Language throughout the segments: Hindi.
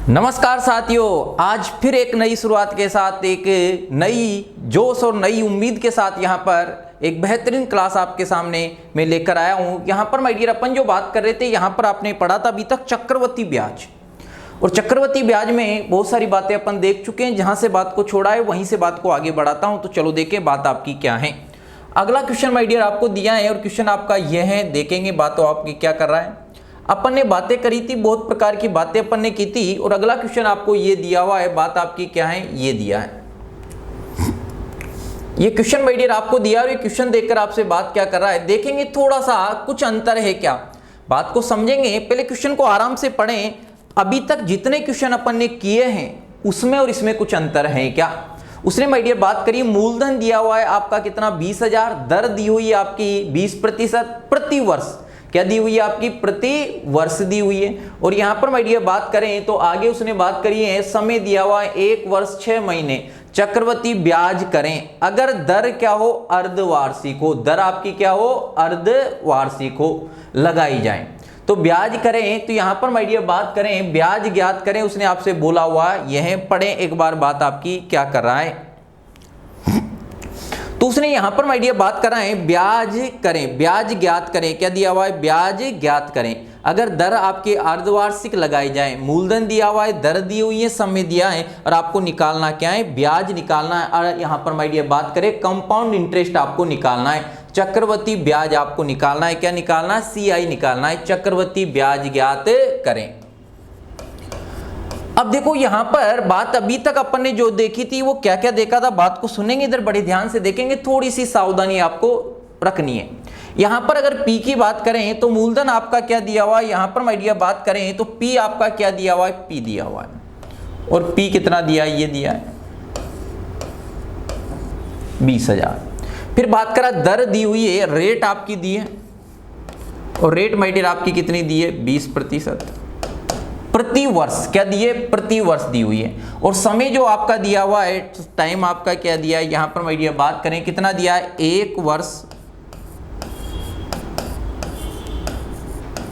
नमस्कार साथियों, आज फिर एक नई शुरुआत के साथ एक नई जोश और नई उम्मीद के साथ यहाँ पर एक बेहतरीन क्लास आपके सामने मैं लेकर आया हूँ। यहाँ पर माय डियर अपन जो बात कर रहे थे, यहाँ पर आपने पढ़ा था अभी तक चक्रवृद्धि ब्याज, और चक्रवृद्धि ब्याज में बहुत सारी बातें अपन देख चुके हैं। जहाँ से बात को छोड़ा है वहीं से बात को आगे बढ़ाता हूँ। तो चलो देखें बात आपकी क्या है। अगला क्वेश्चन माय डियर आपको दिया है और क्वेश्चन आपका यह है, देखेंगे बात तो आपकी क्या कर रहा है। अपन ने बातें करी थी, बहुत प्रकार की बातें अपन ने की थी, और अगला क्वेश्चन आपको ये दिया हुआ है। बात आपकी क्या है, ये दिया है ये क्वेश्चन माय डियर आपको दिया, और ये क्वेश्चन देखकर आपसे बात क्या कर रहा है, देखेंगे थोड़ा सा कुछ अंतर है क्या, बात को समझेंगे। पहले क्वेश्चन को आराम से पढ़ें। अभी तक जितने क्वेश्चन अपन ने किए हैं उसमें और इसमें कुछ अंतर है क्या। उसने माय डियर बात करी, मूलधन दिया हुआ है आपका कितना, 20,000, दर दी हुई है आपकी 20% प्रति वर्ष, क्या दी हुई है आपकी, प्रति वर्ष दी हुई है। और यहां पर माय डियर बात करें तो आगे उसने बात करी है, समय दिया हुआ है 1 वर्ष 6 महीने, चक्रवृद्धि ब्याज करें अगर दर क्या हो, अर्धवार्षिक हो, दर आपकी क्या हो, अर्धवार्षिक हो, लगाई जाए तो ब्याज करें। तो यहां पर माय डियर बात करें, ब्याज ज्ञात करें, उसने आपसे बोला हुआ यह पढ़े एक बार, बात आपकी क्या कर रहा है। तो उसने यहां पर माय डियर बात कर रहा है, ब्याज करें, ब्याज ज्ञात करें, क्या दिया हुआ है, ब्याज ज्ञात करें अगर दर आपके अर्धवार्षिक लगाई जाए। मूलधन दिया हुआ है, दर दी हुई है, समय दिया है, और आपको निकालना क्या है, ब्याज निकालना है। और यहां पर माय डियर बात करें, कंपाउंड इंटरेस्ट आपको निकालना है, चक्रवृद्धि ब्याज आपको निकालना है, क्या निकालना है, CI निकालना है, चक्रवृद्धि ब्याज ज्ञात करें। अब देखो यहां पर बात अभी तक अपन ने जो देखी थी वो क्या क्या देखा था, बात को सुनेंगे, इधर बड़े ध्यान से देखेंगे, थोड़ी सी सावधानी आपको रखनी है। यहां पर अगर P की बात करें तो मूलधन आपका क्या दिया हुआ है, यहां पर माय डियर बात करें तो P आपका क्या दिया हुआ है, P दिया हुआ है, और P कितना दिया है, ये दिया है 20,000। फिर बात करा दर दी हुई है, रेट आपकी दी है, और रेट माय डियर आपकी कितनी दी है, 20% प्रति वर्ष, क्या दिए, प्रति वर्ष दी हुई है। और समय जो आपका दिया हुआ है, टाइम आपका क्या दिया है, यहां पर माय डियर बात करें कितना दिया है, 1 वर्ष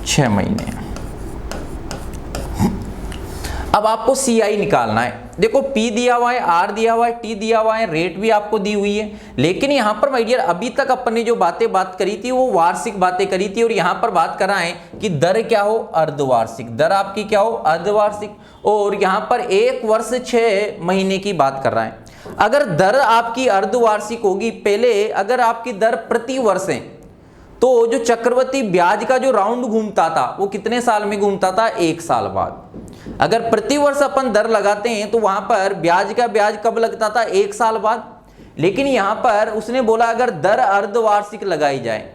6 महीने। अब आपको CI निकालना है। देखो P दिया हुआ है, R दिया हुआ है, T दिया हुआ है, रेट भी आपको दी हुई है। लेकिन यहां पर माय डियर अभी तक अपन ने जो बात करी थी वो वार्षिक बातें करी थी, और यहां पर बात कर रहा है कि दर क्या हो, अर्धवार्षिक, दर आपकी क्या हो, अर्धवार्षिक। और यहां पर 1 वर्ष 6 महीने की बात कर रहा है। अगर दर आपकी अर्धवार्षिक होगी, पहले अगर आपकी दर प्रति वर्ष है तो जो चक्रवृद्धि ब्याज का जो राउंड घूमता था वो कितने साल में घूमता था, 1 साल बाद। अगर प्रति वर्ष अपन दर लगाते हैं तो वहां पर ब्याज का ब्याज कब लगता था, 1 साल बाद। लेकिन यहां पर उसने बोला अगर दर अर्धवार्षिक लगाई जाए,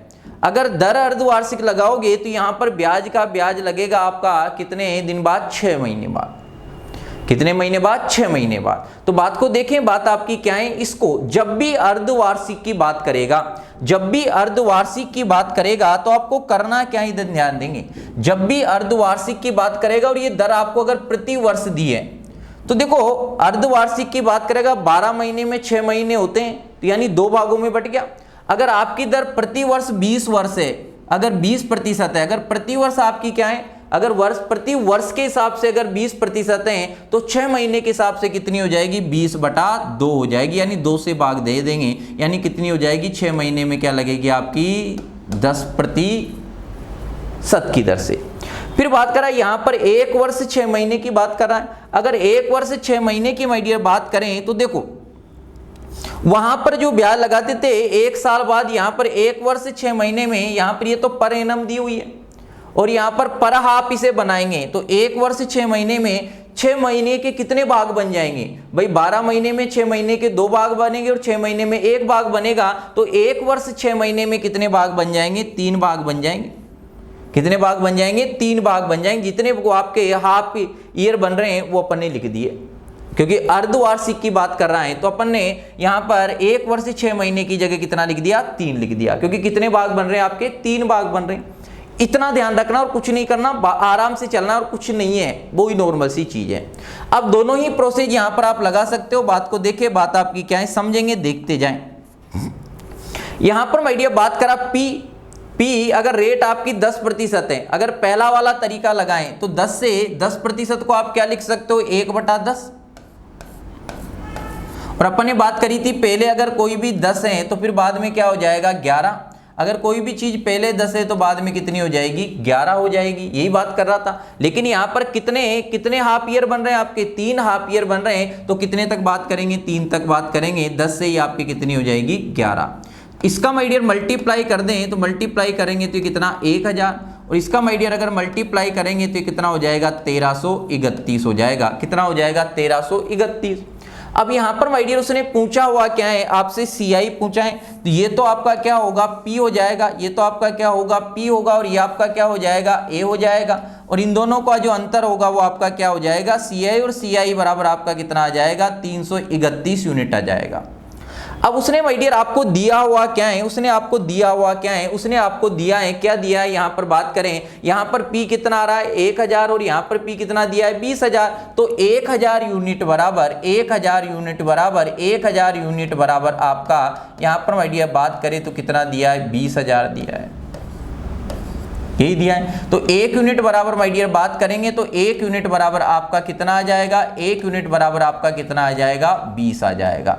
अगर दर अर्धवार्षिक लगाओगे तो यहां पर ब्याज का ब्याज लगेगा आपका कितने दिन बाद, 6 महीने बाद। कितने महीने बाद, 6 महीने बाद। तो बात को देखें, बात आपकी क्या है, इसको जब भी अर्धवार्षिक की बात करेगा, जब भी अर्धवार्षिक की बात करेगा तो आपको करना क्या है, इधर ध्यान देंगे। जब भी अर्धवार्षिक की बात करेगा और ये दर आपको अगर प्रति वर्ष दी है तो देखो अर्धवार्षिक की बात करेगा, 12 महीने में 6 महीने होते हैं, तो यानी 2 भागों में बट गया। अगर आपकी दर प्रति वर्ष 20 वर्ष है, अगर 20% है, अगर प्रति वर्ष आपकी क्या है, अगर वर्ष प्रति वर्ष के हिसाब से अगर 20% है तो 6 महीने के हिसाब से कितनी हो जाएगी, 20/2 हो जाएगी, यानी 2 से भाग दे देंगे, यानी कितनी हो जाएगी, 6 महीने में क्या लगेगी आपकी, 10% की दर से। फिर बात करा यहां पर 1 वर्ष 6 महीने की बात कर रहा है। अगर 1 वर्ष 6 महीने की माय डियर बात करें तो देखो वहां पर जो ब्याज लगाते थे 1 साल बाद, यहां पर 1 वर्ष 6 महीने में यहां पर ये तो पर एनम दी हुई है, और यहां पर हाफ इसे बनाएंगे तो 1 वर्ष 6 महीने में 6 महीने के कितने भाग बन जाएंगे भाई, 12 महीने में 6 महीने के 2 भाग बनेंगे और 6 महीने में 1 भाग बनेगा, तो 1 वर्ष 6 महीने में कितने भाग बन जाएंगे, 3 भाग बन जाएंगे। कितने भाग बन जाएंगे, 3 भाग बन जाएंगे। जितने वो आपके हाफ ईयर बन रहे हैं वो अपन ने लिख दिए, क्योंकि अर्धवार्षिक की बात कर रहा है तो अपन ने यहां पर 1 वर्ष 6 महीने की जगह कितना लिख दिया, 3 लिख दिया, क्योंकि कितने भाग बन रहे हैं आपके, 3 भाग बन रहे हैं। इतना ध्यान रखना और कुछ नहीं करना, आराम से चलना, और कुछ नहीं है, वो ही नॉर्मल सी चीज है। अब दोनों ही प्रोसेस यहां पर आप लगा सकते हो। बात को देखें, बात आपकी क्या है, समझेंगे, देखते जाएं। यहां पर माय डियर बात करा P, P अगर रेट आपकी 10% है, अगर पहला वाला तरीका लगाएं तो 10 से 10% को आप क्या लिख सकते हो 1/10। और अपन ने बात करी थी पहले अगर कोई भी 10 है तो फिर बाद में क्या हो जाएगा 11। अगर कोई भी चीज पहले 10 है तो बाद में कितनी हो जाएगी 11 हो जाएगी, यही बात कर रहा था। लेकिन यहाँ पर कितने हाफ ईयर बन रहे हैं आपके 3 हाफ ईयर बन रहे हैं, तो कितने तक बात करेंगे 3 तक बात करेंगे, 10 से ही आपकी कितनी हो जाएगी 11। इसका माय डियर मल्टीप्लाई कर दें तो मल्टीप्लाई करेंगे तो कितना 1000, और इसका माय डियर अगर मल्टीप्लाई करेंगे तो कितना हो जाएगा 1331 हो जाएगा। कितना हो जाएगा 1331। अब यहाँ पर माय डियर उसने पूछा हुआ क्या है आपसे CI पूछा है, तो ये तो आपका क्या होगा P हो जाएगा, ये तो आपका क्या होगा P होगा, और ये आपका क्या हो जाएगा A हो जाएगा, और इन दोनों का जो अंतर होगा वो आपका क्या हो जाएगा CI, और CI बराबर आपका कितना आ जाएगा 331 यूनिट आ जाएगा। अब उसने माय डियर आपको दिया हुआ क्या है, उसने आपको दिया हुआ क्या है, उसने आपको दिया है क्या दिया है, यहाँ पर बात करें यहाँ पर P कितना आ रहा है 1000, और यहाँ पर P कितना दिया है 20000, तो 1000 यूनिट बराबर 1000 यूनिट बराबर 1000 यूनिट बराबर आपका यहाँ पर माय डियर बात करें तो कितना दिया है 20000 दिया है, यही दिया है। तो 1 यूनिट बराबर माय डियर बात करेंगे तो 1 यूनिट बराबर आपका कितना आ जाएगा, 1 यूनिट बराबर आपका कितना आ जाएगा 20 आ जाएगा।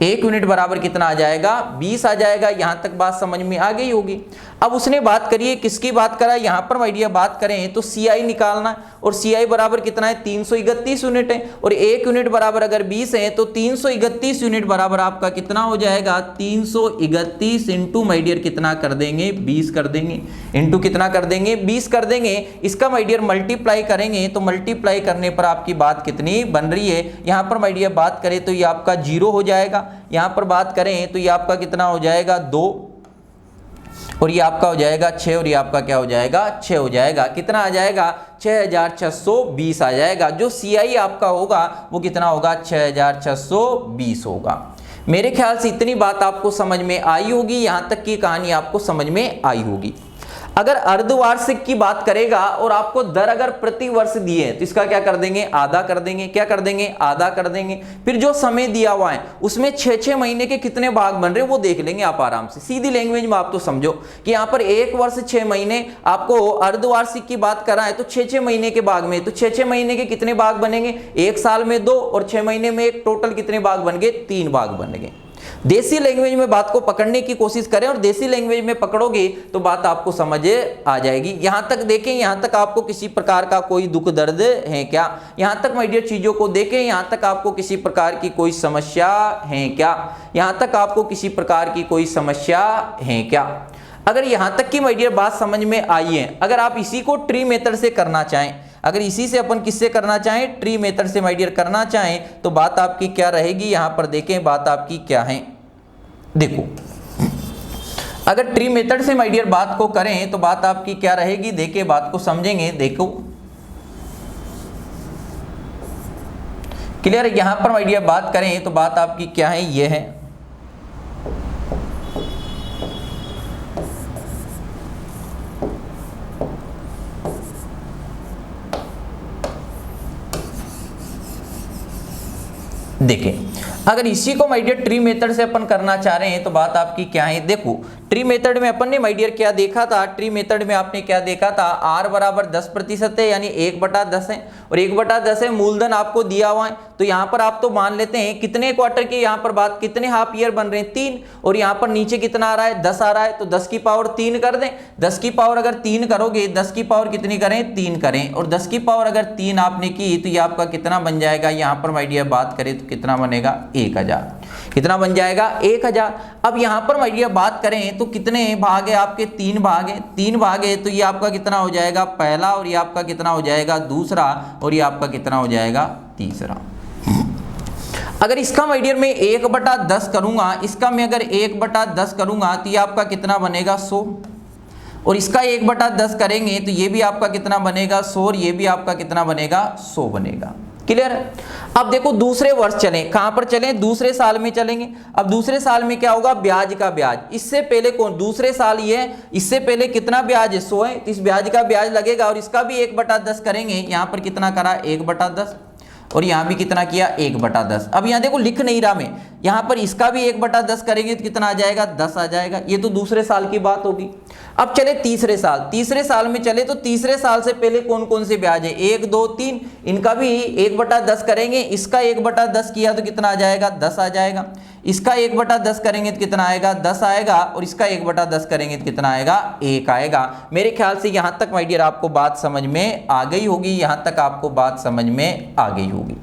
1 यूनिट बराबर कितना आ जाएगा 20 आ जाएगा। यहां तक बात समझ में आ गई होगी। अब उसने बात करी है किसकी बात करा, यहां पर माय डियर बात करें तो CI निकालना है, और CI बराबर कितना है 331 यूनिट है, और 1 यूनिट बराबर अगर 20 है तो 331 यूनिट बराबर आपका कितना हो जाएगा 331 इंटू माय डियर कितना कर देंगे 20 कर देंगे, इंटू कितना कर देंगे 20 कर देंगे। इसका माय डियर मल्टीप्लाई करेंगे तो मल्टीप्लाई करने पर आपकी बात कितनी बन रही है, यहां पर माय डियर बात करें तो ये आपका 0 हो जाएगा, यहां पर बात करें तो ये आपका कितना हो जाएगा 2, और ये आपका हो जाएगा 6, और ये आपका क्या हो जाएगा 6 हो जाएगा। कितना आ जाएगा 6620 आ जाएगा। जो CI आपका होगा वो कितना होगा 6620 होगा। मेरे ख्याल से इतनी बात आपको समझ में आई होगी, यहां तक की कहानी आपको समझ में आई होगी। अगर अर्धवार्षिक की बात करेगा और आपको दर अगर प्रति वर्ष दिए तो इसका क्या कर देंगे आधा कर देंगे, क्या कर देंगे आधा कर देंगे। फिर जो समय दिया हुआ है उसमें 6-6 महीने के कितने भाग बन रहे हैं वो देख लेंगे आप आराम से, सीधी लैंग्वेज में आप तो समझो कि यहाँ पर 1 वर्ष 6 महीने आपको अर्धवार्षिक की बात करा है तो 6-6 महीने के भाग में, तो 6-6 महीने के कितने भाग बनेंगे 1 साल में 2 और 6 महीने में 1, टोटल कितने भाग बन गए 3 भाग बन गए। देसी लैंग्वेज में बात को पकड़ने की कोशिश करें और देसी लैंग्वेज में पकड़ोगे तो बात आपको समझ आ जाएगी। यहां तक देखें, यहां तक आपको किसी प्रकार का कोई दुख दर्द है क्या, यहां तक माय डियर चीजों को देखें, यहां तक आपको किसी प्रकार की कोई समस्या है क्या, यहां तक आपको किसी प्रकार की कोई समस्या है क्या। अगर यहां तक की माय डियर बात समझ में आई है, अगर आप इसी को ट्री मेथड से करना चाहें, अगर इसी से अपन किससे करना चाहें ट्री मेथड से माय डियर करना चाहें तो बात आपकी क्या रहेगी, यहां पर देखें बात आपकी क्या है। देखो अगर ट्री मेथड से माय डियर बात को करें तो बात आपकी क्या रहेगी, देखे बात को समझेंगे। देखो क्लियर, यहां पर माय डियर बात करें तो बात आपकी क्या है, ये है देखें। अगर इसी को माय डियर ट्री मेथड से अपन करना चाह रहे हैं तो बात आपकी क्या है। देखो ट्री मेथड में अपन ने माय डियर क्या देखा था, ट्री मेथड में आपने क्या देखा था R बराबर 10% है यानी 1/10 है, और 1/10 है मूलधन आपको दिया हुआ है। तो यहाँ पर आप तो मान लेते हैं कितने क्वार्टर के, यहाँ पर बात कितने हाफ ईयर बन रहे हैं 3, और यहाँ पर नीचे कितना आ रहा है 10 आ रहा है, तो 10 की पावर 3 कर दें। 10 की पावर अगर 3 करोगे, 10 की पावर कितनी करें 3 करें, और 10 की पावर अगर 3 आपने की तो ये आपका कितना बन जाएगा, यहाँ पर माय डियर बात करें तो कितना बनेगा 1000, कितना बन जाएगा 1000। अब यहाँ पर माय डियर बात करें तो कितने भाग है आपके 3 भाग है, 3 भाग है तो ये आपका कितना हो जाएगा पहला, और ये आपका कितना हो जाएगा दूसरा, और ये आपका कितना हो जाएगा तीसरा। अगर इसका माय डियर मैं 1/10 करूंगा, इसका मैं अगर 1/10 करूंगा तो ये आपका कितना बनेगा 100, और इसका 1/10 करेंगे तो ये भी आपका कितना बनेगा 100, और ये भी आपका कितना बनेगा 100 बनेगा। क्लियर। अब देखो दूसरे वर्ष चलें, कहां पर चलें दूसरे साल में चलेंगे। अब दूसरे साल में क्या होगा, ब्याज का ब्याज, इससे पहले कौन दूसरे साल ये है, इससे पहले कितना ब्याज है 100 है, तो इस ब्याज का ब्याज लगेगा, और इसका भी 1/10 करेंगे। यहाँ पर कितना करा 1/10, और यहाँ भी कितना किया 1/10। अब यहाँ देखो लिख नहीं रहा मैं, यहाँ पर इसका भी 1/10 करेंगे तो कितना आ जाएगा 10 आ जाएगा। ये तो दूसरे साल की बात होगी। अब चले तीसरे साल में चले तो तीसरे साल से पहले कौन कौन से ब्याज है, 1 2 3, इनका भी 1/10 करेंगे। इसका 1/10 किया तो कितना आ जाएगा, 10 आ जाएगा। इसका 1/10 करेंगे तो कितना आएगा, 10 आएगा। और इसका 1/10 करेंगे तो कितना आएगा, 1 आएगा। मेरे ख्याल से यहां तक माय डियर आपको बात समझ में आ गई होगी, यहां तक आपको बात समझ में आ गई होगी।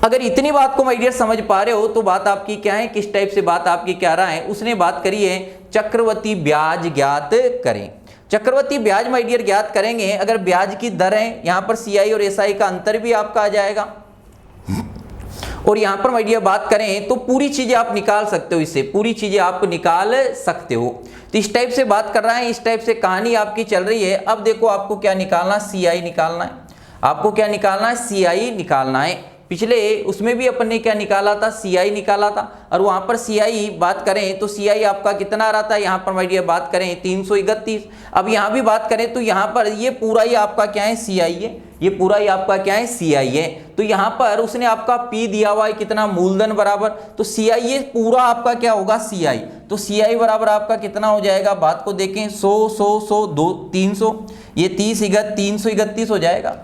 अगर इतनी बात को माय डियर समझ पा रहे हो तो बात आपकी क्या है, किस टाइप से बात आपकी क्या रहा है। उसने बात करी है चक्रवृद्धि ब्याज ज्ञात करें। चक्रवृद्धि ब्याज माय डियर ज्ञात करेंगे। अगर ब्याज की दर है, यहां पर सीआई और एसआई का अंतर भी आपका आ जाएगा। और यहां पर माय डियर बात करें तो पूरी चीजें आप निकाल सकते हो, इससे पूरी चीजें आप निकाल सकते हो। तो इस टाइप से बात कर रहा है, इस टाइप से कहानी आपकी चल रही है। अब देखो आपको क्या निकालना, सीआई निकालना है। आपको क्या निकालना है, सीआई निकालना है। पिछले उसमें भी अपन ने क्या निकाला था, सीआई निकाला था। और वहां पर सीआई बात करें तो सीआई आपका कितना आ रहा था, यहां पर माय डियर बात करें 331। अब यहां भी बात करें तो यहां पर ये पूरा ही आपका क्या है, सीआई है। ये पूरा ही आपका क्या है, सीआई है। तो यहां पर उसने आपका पी दिया हुआ है कितना, मूलधन बराबर, तो सीआई ये पूरा आपका क्या होगा, सीआई। तो सीआई बराबर आपका कितना हो जाएगा, बात को देखें 100 100 100 2 300, ये 30 331 हो जाएगा।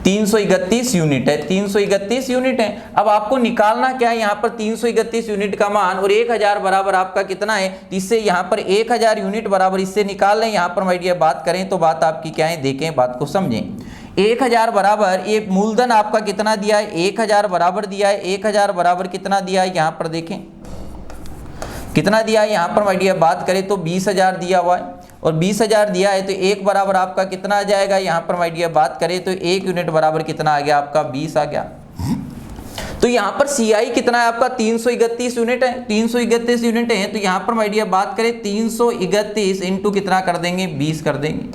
331 यूनिट है, 331 यूनिट है। अब आपको निकालना क्या है, यहां पर 331 यूनिट का मान और 1000 बराबर आपका कितना है, इससे यहां पर 1000 यूनिट बराबर इससे निकाल लें। यहां पर माय डियर बात करें तो बात आपकी क्या है, देखें बात को समझें। 1000 बराबर ये मूलधन आपका कितना दिया है, 1000 बराबर दिया है। 1000 बराबर कितना दिया है, यहां पर देखें कितना दिया है। यहां पर माय डियर बात करें तो 20000 दिया हुआ है। और 20000 दिया है तो 1 बराबर आपका कितना आ जाएगा, यहां पर माय डियर बात करें तो 1 यूनिट बराबर कितना आ गया आपका, 20 आ गया। तो यहां पर सीआई कितना है आपका, 331 यूनिट है। 331 यूनिट है तो यहां पर माय डियर बात करें 331 इंटू कितना कर देंगे, 20 कर देंगे।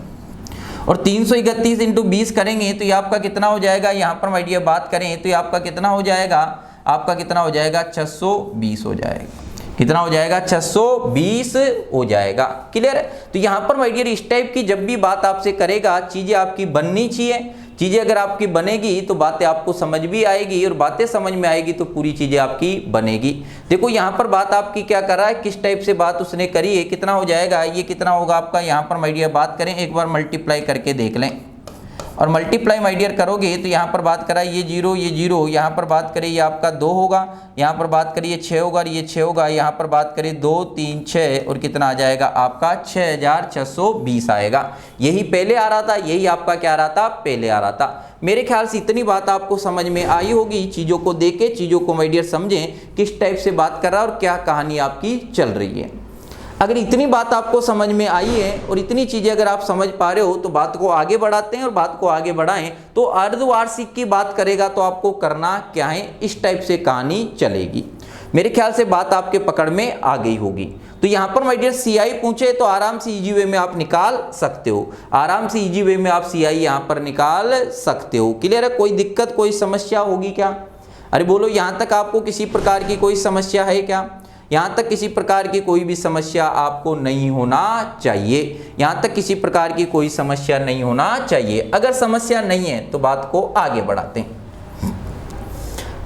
और 331 इंटू 20 करेंगे तो ये आपका कितना हो जाएगा, यहां पर माय डियर बात करें तो ये आपका कितना हो जाएगा, आपका कितना हो जाएगा, 620 हो जाएगा। कितना हो जाएगा, 620 हो जाएगा। क्लियर है। तो यहां पर माय डियर इस टाइप की जब भी बात आपसे करेगा, चीजें आपकी बननी चाहिए। चीजें अगर आपकी बनेगी तो बातें आपको समझ भी आएगी, और बातें समझ में आएगी तो पूरी चीजें आपकी बनेगी। देखो यहां पर बात आपकी क्या कर रहा है, किस टाइप से बात उसने करी है, कितना हो जाएगा, ये कितना होगा आपका, यहां पर माय डियर बात करें एक बार मल्टीप्लाई करके देख लें। और मल्टीप्लाई माय डियर करोगे तो यहाँ पर बात करा ये 0 ये 0, यहाँ पर बात करें ये आपका 2 होगा, यहाँ पर बात करिए 6 होगा, ये 6 होगा, यहाँ पर बात करें 2 3 6 और कितना आ जाएगा आपका 6620 आएगा। यही पहले आ रहा था, यही आपका क्या आ रहा था, पहले आ रहा था। मेरे ख्याल से इतनी बात आपको समझ में आई होगी। चीज़ों को देखे, चीज़ों को माय डियर समझें किस टाइप से बात कर रहा है और क्या कहानी आपकी चल रही है। अगर इतनी बात आपको समझ में आई है और इतनी चीजें अगर आप समझ पा रहे हो तो बात को आगे बढ़ाते हैं। और बात को आगे बढ़ाएं तो अर्धवार्षिक की बात करेगा तो आपको करना क्या है, इस टाइप से कहानी चलेगी। मेरे ख्याल से बात आपके पकड़ में आ गई होगी। तो यहां पर माय डियर सीआई पूछे तो आराम से इजी वे में आप निकाल सकते हो, आराम से इजी वे में आप सीआई यहां पर निकाल सकते हो। क्लियर है। कोई दिक्कत, कोई समस्या होगी क्या, अरे बोलो, यहां तक आपको किसी प्रकार की कोई समस्या है क्या, यहाँ तक किसी प्रकार की कोई भी समस्या आपको नहीं होना चाहिए, यहाँ तक किसी प्रकार की कोई समस्या नहीं होना चाहिए। अगर समस्या नहीं है तो बात को आगे बढ़ाते हैं।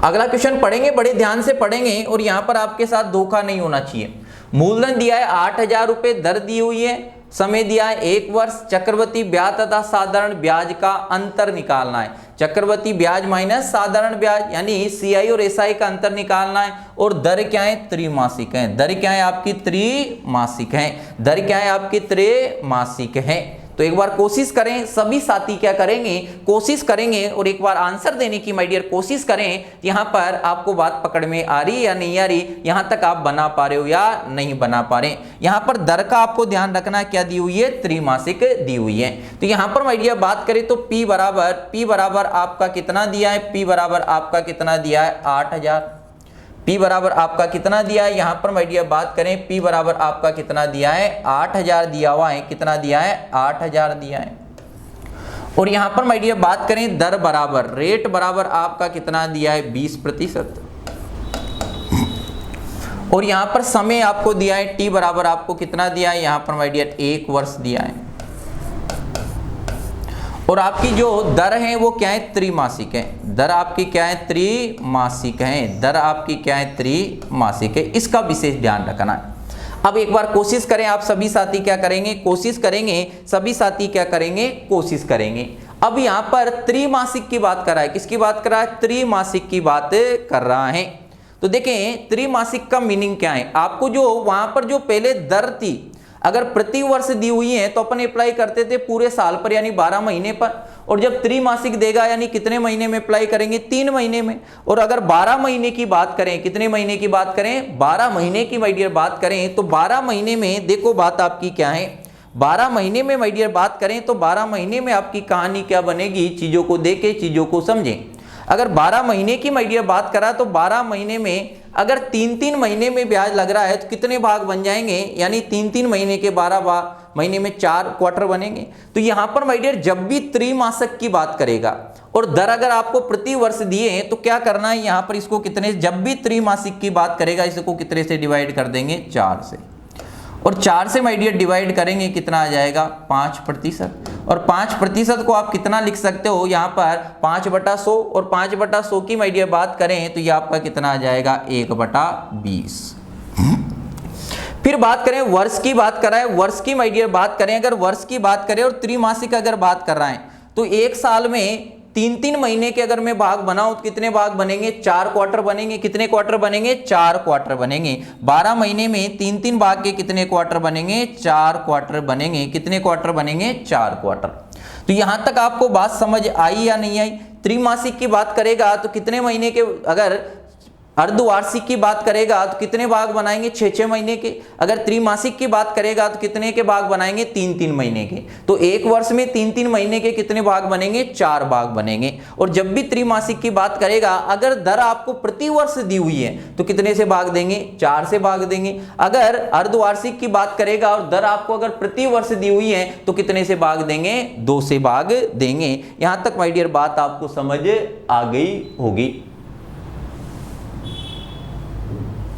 अगला क्वेश्चन पढ़ेंगे, बड़े ध्यान से पढ़ेंगे और यहाँ पर आपके साथ धोखा नहीं होना चाहिए। मूलधन दिया है 8000 रुपये, दर दी हुई है, समय दिया है 1 वर्ष, चक्रवृद्धि ब्याज तथा साधारण ब्याज का अंतर निकालना है। चक्रवृद्धि ब्याज माइनस साधारण ब्याज यानी सीआई और एसआई का अंतर निकालना है। और दर क्या है, त्रैमासिक है। दर क्या है आपकी, त्रैमासिक है। दर क्या है आपकी, त्रैमासिक है। तो एक बार कोशिश करें, सभी साथी क्या करेंगे, कोशिश करेंगे और एक बार आंसर देने की माय डियर कोशिश करें। यहाँ पर आपको बात पकड़ में आ रही या नहीं आ रही, यहाँ तक आप बना पा रहे हो या नहीं बना पा रहे। यहाँ पर दर का आपको ध्यान रखना, क्या दी हुई है, त्रैमासिक दी हुई है। तो यहाँ पर माय डियर बात करें तो P बराबर आपका कितना दिया है, P बराबर आपका कितना दिया है, 8000। P बराबर आपका कितना दिया है, यहां पर माय डियर बात करें P बराबर आपका कितना दिया है, 8000 दिया हुआ है। कितना दिया है, 8000 दिया है। और यहां पर माय डियर बात करें दर बराबर, रेट बराबर आपका कितना दिया है, 20%। और यहां पर समय आपको दिया है T बराबर आपको कितना दिया है, यहां पर माय डियर 1 वर्ष दिया है। और आपकी जो दर है वो क्या है, त्रैमासिक है। दर आपकी क्या है, त्रैमासिक है। दर आपकी क्या है, त्रैमासिक है। इसका विशेष ध्यान रखना है। अब एक बार कोशिश करें आप सभी साथी क्या करेंगे, कोशिश करेंगे सभी साथी क्या करेंगे, कोशिश करेंगे। अब यहां पर त्रैमासिक की बात कर रहा है, किसकी बात कर रहा है, त्रैमासिक की बात कर रहा है। तो देखें त्रैमासिक का मीनिंग क्या है, आपको जो वहां पर जो पहले दर थी अगर प्रति वर्ष दी हुई है तो अपन अप्लाई करते थे पूरे साल पर यानी 12 महीने पर, और जब त्रैमासिक देगा यानी कितने महीने में अप्लाई करेंगे, 3 महीने में। और अगर 12 महीने की बात करें, कितने महीने की बात करें, 12 महीने की माय डियर बात करें तो 12 महीने में देखो बात आपकी क्या है, 12 महीने में माय डियर बात करें तो 12 महीने में आपकी कहानी क्या बनेगी, चीजों को देखें, चीजों को समझें। अगर 12 महीने की माय डियर बात करा तो 12 महीने में अगर 3-3 महीने में ब्याज लग रहा है तो कितने भाग बन जाएंगे, यानी 3-3 महीने के 12 महीने में 4 क्वार्टर बनेंगे। तो यहां पर माय डियर जब भी त्रैमासिक की बात करेगा और दर अगर आपको प्रति वर्ष दिए हैं तो क्या करना है, यहां पर इसको कितने, जब भी त्रैमासिक की बात करेगा इसको कितने से डिवाइड कर देंगे, 4 से, और 4 से माय डियर डिवाइड करेंगे कितना आ जाएगा, 5%। और 5% को आप कितना लिख सकते हो, यहाँ पर 5/100, और 5/100 की माय डियर बात करें तो ये आपका कितना आ जाएगा, 1/20। फिर बात करें वर्ष की बात कर रहा है, वर्ष की माय डियर बात करें, अगर वर्ष की बात करें और त्रैमासिक अगर बात कर रहा है तो एक साल में 3-3 महीने के अगर मैं भाग बनाऊं तो कितने भाग बनेंगे, 4 क्वार्टर बनेंगे। कितने क्वार्टर बनेंगे, 4 क्वार्टर बनेंगे। 12 महीने में 3-3 भाग के कितने क्वार्टर बनेंगे, 4 क्वार्टर बनेंगे। कितने क्वार्टर बनेंगे, 4 क्वार्टर। तो यहां तक आपको बात समझ आई या नहीं आई। त्रैमासिक की बात करेगा तो कितने महीने के, अगर अर्धवार्षिक की बात करेगा तो कितने भाग बनाएंगे, 6-6 महीने के। अगर त्रैमासिक की बात करेगा तो कितने के भाग बनाएंगे, 3-3 महीने के। तो एक वर्ष में 3-3 महीने के कितने भाग बनेंगे, 4 भाग बनेंगे। और जब भी त्रैमासिक की बात करेगा अगर दर आपको प्रति वर्ष दी हुई है तो कितने से भाग देंगे, 4 से भाग देंगे। अगर अर्धवार्षिक की बात करेगा और दर आपको अगर प्रति वर्ष दी हुई है तो कितने से भाग देंगे, 2 से भाग देंगे। यहां तक माय डियर बात आपको समझ आ गई होगी।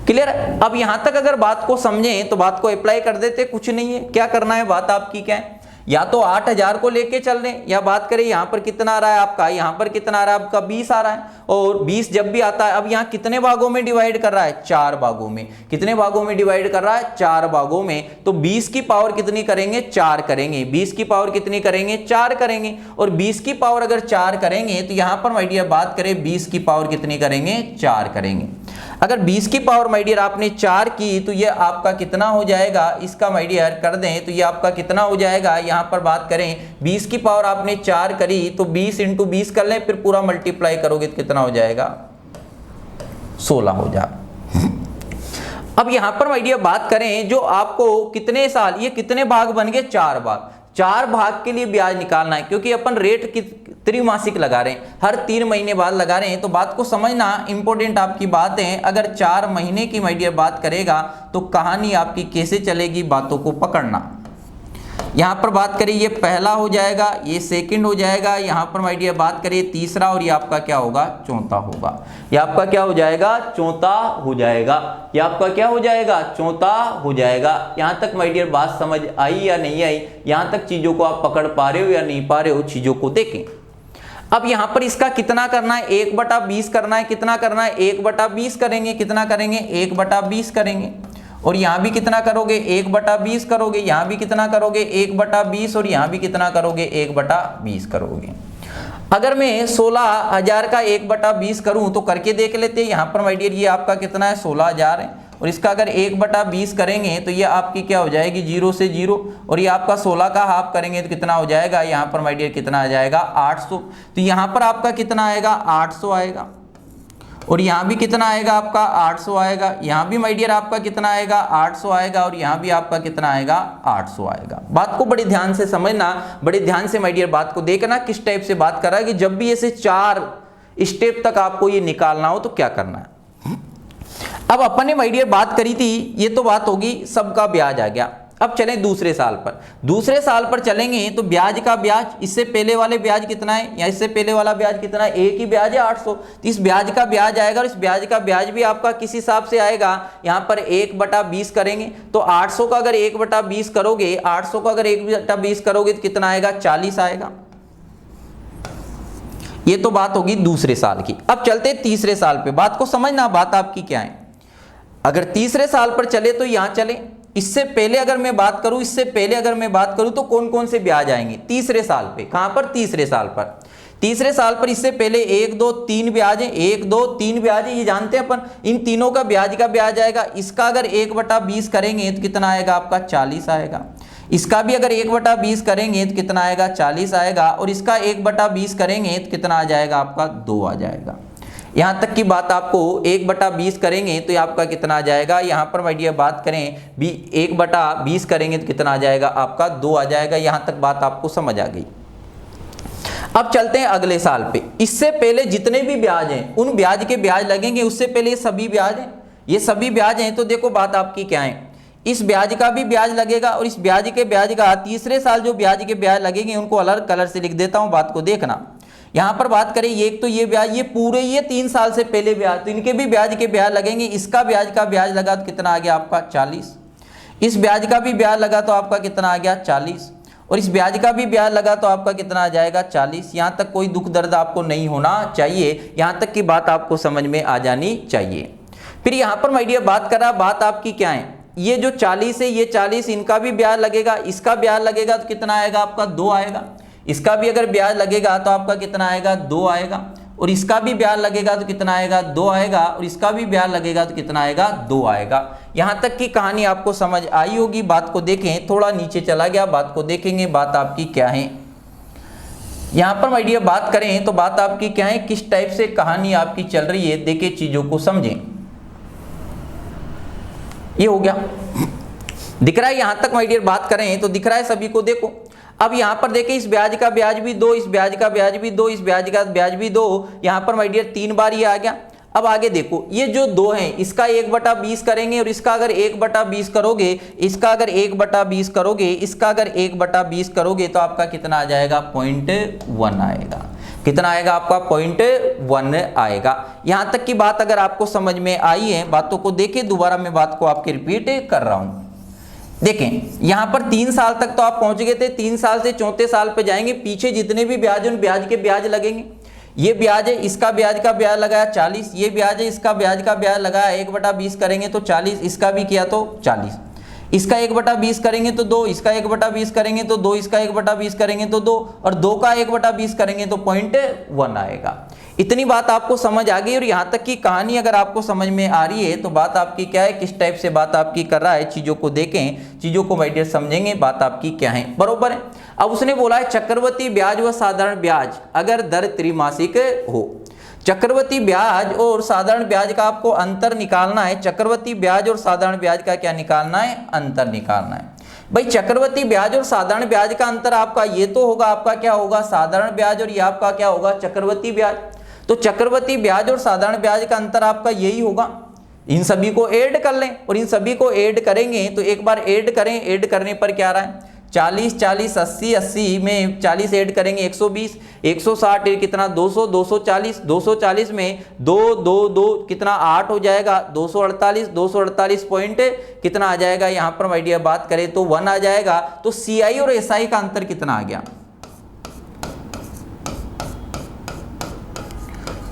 क्लियर। अब यहां तक अगर बात को समझें तो बात को अप्लाई कर देते, कुछ नहीं है। क्या करना है, बात आपकी क्या है, या तो 8000 को लेके चल रहे हैं, या बात करें यहां पर कितना आ रहा है आपका, यहां पर कितना आ रहा है आपका, 20 आ रहा है। और 20 जब भी आता है, अब यहां कितने भागों में डिवाइड कर रहा है, 4 भागों में। कितने भागों में डिवाइड कर रहा है, 4 भागों में। तो 20 की पावर कितनी करेंगे, 4 करेंगे। 20 की पावर कितनी करेंगे, 4 करेंगे। और 20 की पावर अगर 4 करेंगे तो यहां पर माय डियर बात करें 20 की पावर कितनी करेंगे, 4 करेंगे। अगर 20 की पावर माय डियर आपने 4 की तो ये आपका कितना हो जाएगा, इसका माय डियर कर दें तो ये आपका कितना हो जाएगा। यहां पर बात करें 20 की पावर आपने 4 करी तो 20 × 20 कर लें, फिर पूरा मल्टीप्लाई करोगे तो कितना हो जाएगा, 16 हो जाएगा। अब यहां पर माय डियर बात करें जो आपको कितने साल, ये कितने भाग बन गए, 4 भाग। 4 भाग के लिए ब्याज निकालना है, क्योंकि अपन रेट की त्रैमासिक लगा रहे हैं, हर 3 महीने बाद लगा रहे हैं। तो बात को समझना इंपॉर्टेंट आपकी बात है। अगर 4 महीने की माय डियर बात करेगा तो कहानी आपकी कैसे चलेगी, बातों को पकड़ना। यहां पर बात करें ये पहला हो जाएगा, ये सेकंड हो जाएगा, यहां पर माय डियर बात करें तीसरा, और ये आपका क्या होगा, चौथा होगा। ये आपका क्या हो जाएगा, चौथा हो जाएगा। ये आपका क्या हो जाएगा, चौथा हो जाएगा। यहां तक माय डियर बात समझ आई या नहीं आई, यहां तक चीजों को आप पकड़ पा रहे हो या नहीं पा रहे हो, चीजों को देखें। अब यहां पर इसका कितना करना है, 1/20 करना है। कितना करना है, 1/20 करेंगे। कितना करेंगे, 1/20 करेंगे। और यहां भी कितना करोगे, 1/20 करोगे। यहां भी कितना करोगे, 1/20। और यहां भी कितना करोगे, 1/20 करोगे। अगर मैं 16,000 का 1/20 करूं तो करके देख लेते हैं। यहां पर माय डियर ये आपका कितना है, 16,000 है। और इसका अगर 1/20 करेंगे तो ये आपकी क्या हो जाएगी, 0 से 0। और ये आपका 16 का हाफ करेंगे तो कितना हो जाएगा, यहाँ पर माय डियर कितना आ जाएगा, 800। तो यहाँ पर आपका कितना आएगा, 800 आएगा। और यहाँ भी कितना आएगा आपका, 800 आएगा। यहाँ भी माय डियर आपका कितना आएगा, 800 आएगा। और यहाँ भी आपका कितना आएगा, 800 आएगा। बात को बड़ी ध्यान से समझना, बड़े ध्यान से माय डियर बात को देखना, किस टाइप से बात कर रहा है कि जब भी ऐसे 4 स्टेप तक आपको ये निकालना हो तो क्या करना है। अब अपन ने माय डियर बात करी थी, ये तो बात होगी, सबका ब्याज आ गया। अब चलें दूसरे साल पर। दूसरे साल पर चलेंगे तो ब्याज का ब्याज, इससे पहले वाले ब्याज कितना है, या इससे पहले वाला ब्याज कितना है, एक ही ब्याज है 800। तो इस ब्याज का ब्याज आएगा, और इस ब्याज का ब्याज भी आपका किस हिसाब से आएगा, यहाँ पर 1/20 करेंगे। तो 800 का अगर 1/20 करोगे, 800 का अगर 1/20 करोगे तो कितना आएगा, 40 आएगा। ये तो बात होगी दूसरे साल की। अब चलते तीसरे साल पे, बात को समझना, बात आपकी क्या है। अगर तीसरे साल पर चले तो यहां चले, इससे पहले अगर मैं बात करूं तो कौन कौन से ब्याज आएंगे तीसरे साल पे, कहां पर, तीसरे साल पर इससे पहले 1 2 3 ब्याज है, 1 2 3 ब्याज है, ये जानते हैं अपन। इन तीनों का ब्याज आएगा। इसका अगर 1/20 करेंगे तो कितना आएगा आपका 40 आएगा। इसका भी अगर 1/20 करेंगे तो कितना आएगा 40 आएगा। और इसका 1/20 करेंगे तो कितना आ जाएगा आपका 2 आ जाएगा। यहाँ तक की बात आपको 1/20 करेंगे तो आपका कितना आ जाएगा, यहाँ पर माय डियर बात करें 1/20 करेंगे तो कितना आ जाएगा आपका 2 आ जाएगा। यहाँ तक बात आपको समझ आ गई। अब चलते हैं अगले साल पे। इससे पहले जितने भी ब्याज हैं उन ब्याज के ब्याज लगेंगे, उससे पहले ये सभी ब्याज हैं, ये सभी ब्याज हैं। तो देखो बात आपकी क्या है, इस ब्याज का भी ब्याज लगेगा और इस ब्याज के ब्याज का तीसरे साल जो ब्याज के ब्याज लगेंगे उनको अलग कलर से लिख देता हूं, बात को देखना। यहां पर बात करें एक तो ये ब्याज, ये पूरे ये 3 साल से पहले ब्याज, तो इनके भी ब्याज के ब्याज लगेंगे। इसका ब्याज का ब्याज लगा तो कितना आ गया आपका 40। इस ब्याज का भी ब्याज लगा तो आपका कितना आ गया 40। और इस ब्याज का भी ब्याज लगा तो आपका कितना आ जाएगा 40। यहाँ तक कोई दुख दर्द आपको नहीं होना चाहिए, यहाँ तक की बात आपको समझ में आ जानी चाहिए। फिर यहाँ पर माय डियर बात कर रहा, बात आपकी क्या है, ये जो 40 है, ये 40 इनका भी ब्याज लगेगा, इसका ब्याज लगेगा तो कितना आएगा आपका 2 आएगा। इसका भी अगर ब्याज लगेगा तो आपका कितना आएगा 2 आएगा। और इसका भी ब्याज लगेगा तो कितना आएगा 2 आएगा। और इसका भी ब्याज लगेगा तो कितना आएगा 2 आएगा। यहाँ तक की कहानी आपको समझ आई होगी। बात को देखें, थोड़ा नीचे चला गया, बात को देखेंगे बात आपकी क्या है। यहाँ पर माय डियर बात करें तो बात आपकी क्या है, किस टाइप से कहानी आपकी चल रही है, देखे चीजों को समझें। ये हो गया, दिख रहा है यहाँ तक माय डियर बात करें तो दिख रहा है सभी को। देखो अब यहाँ पर देखें, इस ब्याज का ब्याज भी 2, इस ब्याज का ब्याज भी 2, इस ब्याज का ब्याज भी 2। यहाँ पर माय डियर 3 बार ये आ गया। अब आगे देखो, ये जो 2 है इसका 1/20 करेंगे और इसका अगर 1/20 करोगे, इसका अगर 1/20 करोगे, इसका अगर 1/20 करोगे तो आपका कितना आ जाएगा 0.1 आएगा। कितना आएगा आपका 0.1 आएगा। यहां तक की बात अगर आपको समझ में आई है, बातों को देखें, दोबारा मैं बात को आपके रिपीट कर रहा हूं। देखें यहां पर 3 साल तक तो आप पहुंच गए थे, 3 साल से चौथे साल पे जाएंगे, पीछे जितने भी ब्याज उन ब्याज के ब्याज लगेंगे। ये ब्याज है, इसका ब्याज का ब्याज लगाया 40, ये ब्याज है, इसका ब्याज का ब्याज लगाया 1/20 करेंगे तो 40, इसका भी किया तो 40, इसका 1/20 करेंगे तो 2, इसका 1/20 करेंगे तो 2, इसका 1/20 करेंगे तो 2, और 2 का 1/20 करेंगे तो 0.1 आएगा। इतनी बात आपको समझ आ गई। और यहाँ तक की कहानी अगर आपको समझ में आ रही है तो बात आपकी क्या है, किस टाइप से बात आपकी कर रहा है, चीजों को देखें, चीजों को माय डियर समझेंगे, बात आपकी क्या है, बरोबर है। अब उसने बोला है चक्रवृद्धि ब्याज व साधारण ब्याज अगर दर त्रैमासिक हो। चक्रवृद्धि ब्याज और साधारण ब्याज का आपको अंतर निकालना है। चक्रवृद्धि ब्याज और साधारण ब्याज का क्या निकालना है, अंतर निकालना है। भाई चक्रवृद्धि ब्याज और साधारण ब्याज का अंतर आपका ये तो होगा, आपका क्या होगा साधारण ब्याज, और ये आपका क्या होगा चक्रवृद्धि ब्याज। तो चक्रवृद्धि ब्याज और साधारण ब्याज का अंतर आपका यही होगा। इन सभी को ऐड कर लें, और इन सभी को ऐड करेंगे तो एक बार ऐड करें, ऐड करने पर क्या आ रहा है 40 40 80 80 में 40 ऐड करेंगे 120, 160 कितना 200, 240, 240 में 2 2 2 कितना 8 हो जाएगा 248, 248 पॉइंट कितना आ जाएगा। यहाँ पर माय डियर बात करें तो 1 आ जाएगा। तो CI और SI का अंतर कितना आ गया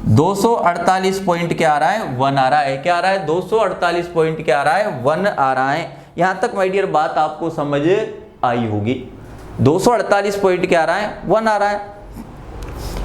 248 पॉइंट क्या आ रहा है 1 आ रहा है। क्या आ रहा है 248 पॉइंट क्या आ रहा है 1 आ रहा है। यहां तक माय डियर बात आपको समझ आई होगी। 248 पॉइंट क्या आ रहा है 1 आ रहा है।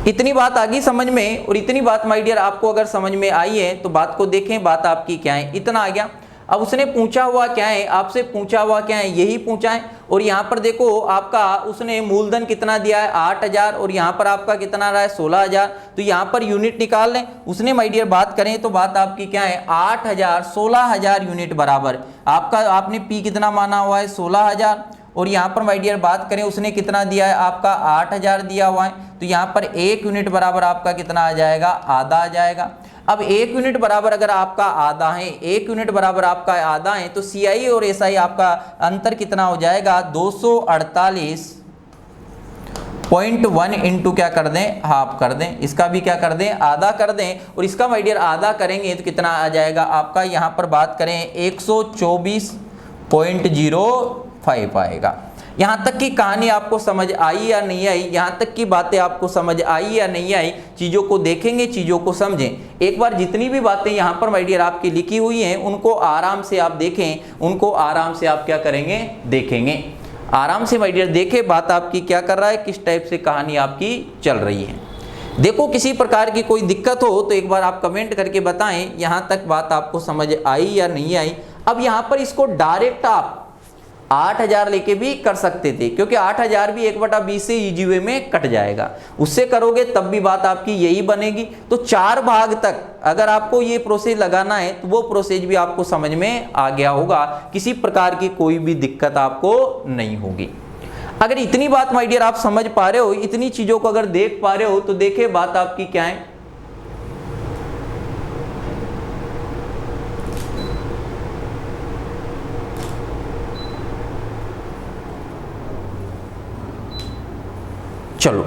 इतनी बात आ गई समझ में। और इतनी बात माय डियर आपको अगर समझ में आई है तो बात को देखें, बात आपकी क्या है, इतना आ गया। अब उसने पूछा हुआ क्या है, आपसे पूछा हुआ क्या है, यही पूछा है। और यहाँ पर देखो आपका उसने मूलधन कितना दिया है 8000, और यहाँ पर आपका कितना रहा है 16000। तो यहाँ पर यूनिट निकाल लें। उसने माय डियर बात करें तो बात आपकी क्या है 8000 16000 यूनिट बराबर आपका, आपने P कितना माना हुआ है 16000। और यहाँ पर माय डियर बात करें उसने कितना दिया है आपका 8000 दिया हुआ है। तो यहाँ पर 1 यूनिट बराबर आपका कितना आ जाएगा आधा आ जाएगा। अब 1 यूनिट बराबर अगर आपका आधा है, 1 यूनिट बराबर आपका आधा है, तो CI और SI आपका अंतर कितना हो जाएगा 248.1 इंटू क्या कर दें हाफ कर दें, इसका भी क्या कर दें आधा कर दें। और इसका माय डियर आधा करेंगे तो कितना आ जाएगा आपका, यहाँ पर बात करें 124.05 आएगा। यहाँ तक की कहानी आपको समझ आई या नहीं आई, यहाँ तक की बातें आपको समझ आई या नहीं आई, चीज़ों को देखेंगे, चीज़ों को समझें। एक बार जितनी भी बातें यहाँ पर माय डियर आपकी लिखी हुई हैं उनको आराम से आप देखें, उनको आराम से आप क्या करेंगे, देखेंगे। आराम से माय डियर देखें बात आपकी क्या कर रहा है, किस टाइप से कहानी आपकी चल रही है। देखो किसी प्रकार की कोई दिक्कत हो तो एक बार आप कमेंट करके बताएं यहाँ तक बात आपको समझ आई या नहीं आई। अब यहाँ पर इसको डायरेक्ट आप 8000 लेके भी कर सकते थे, क्योंकि 8000 भी 1/20 से इजी वे में कट जाएगा, उससे करोगे तब भी बात आपकी यही बनेगी। तो 4 भाग तक अगर आपको ये प्रोसेस लगाना है तो वो प्रोसेस भी आपको समझ में आ गया होगा, किसी प्रकार की कोई भी दिक्कत आपको नहीं होगी। अगर इतनी बात माय डियर आप समझ पा रहे हो, इतनी चीजों को अगर देख पा रहे हो तो देखिए बात आपकी क्या है। चलो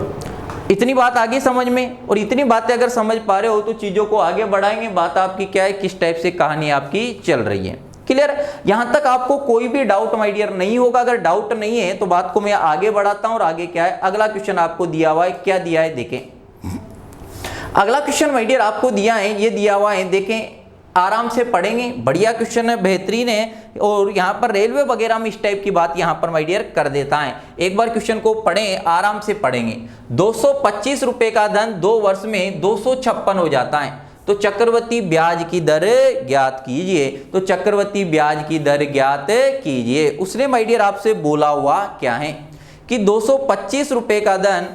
इतनी बात आगे समझ में, और इतनी बातें अगर समझ पा रहे हो तो चीजों को आगे बढ़ाएंगे। बात आपकी क्या है, किस टाइप से कहानी आपकी चल रही है। क्लियर? यहां तक आपको कोई भी डाउट माय डियर नहीं होगा। अगर डाउट नहीं है तो बात को मैं आगे बढ़ाता हूं। और आगे क्या है, अगला क्वेश्चन आपको दिया हुआ है, क्या दिया है देखें। अगला क्वेश्चन माय डियर आपको दिया है, ये दिया हुआ है, देखें आराम से पढ़ेंगे, बढ़िया क्वेश्चन है, बेहतरीन है। और यहाँ पर रेलवे वगैरह में इस टाइप की बात यहाँ पर माय डियर कर देता है। एक बार क्वेश्चन को पढ़ें, आराम से पढ़ेंगे। 225 रुपए का धन 2 वर्ष में 256 हो जाता है, तो चक्रवृद्धि ब्याज की दर ज्ञात कीजिए। तो चक्रवृद्धि ब्याज की दर ज्ञात कीजिए। उसने माय डियर आपसे बोला हुआ क्या है कि 225 रुपए का धन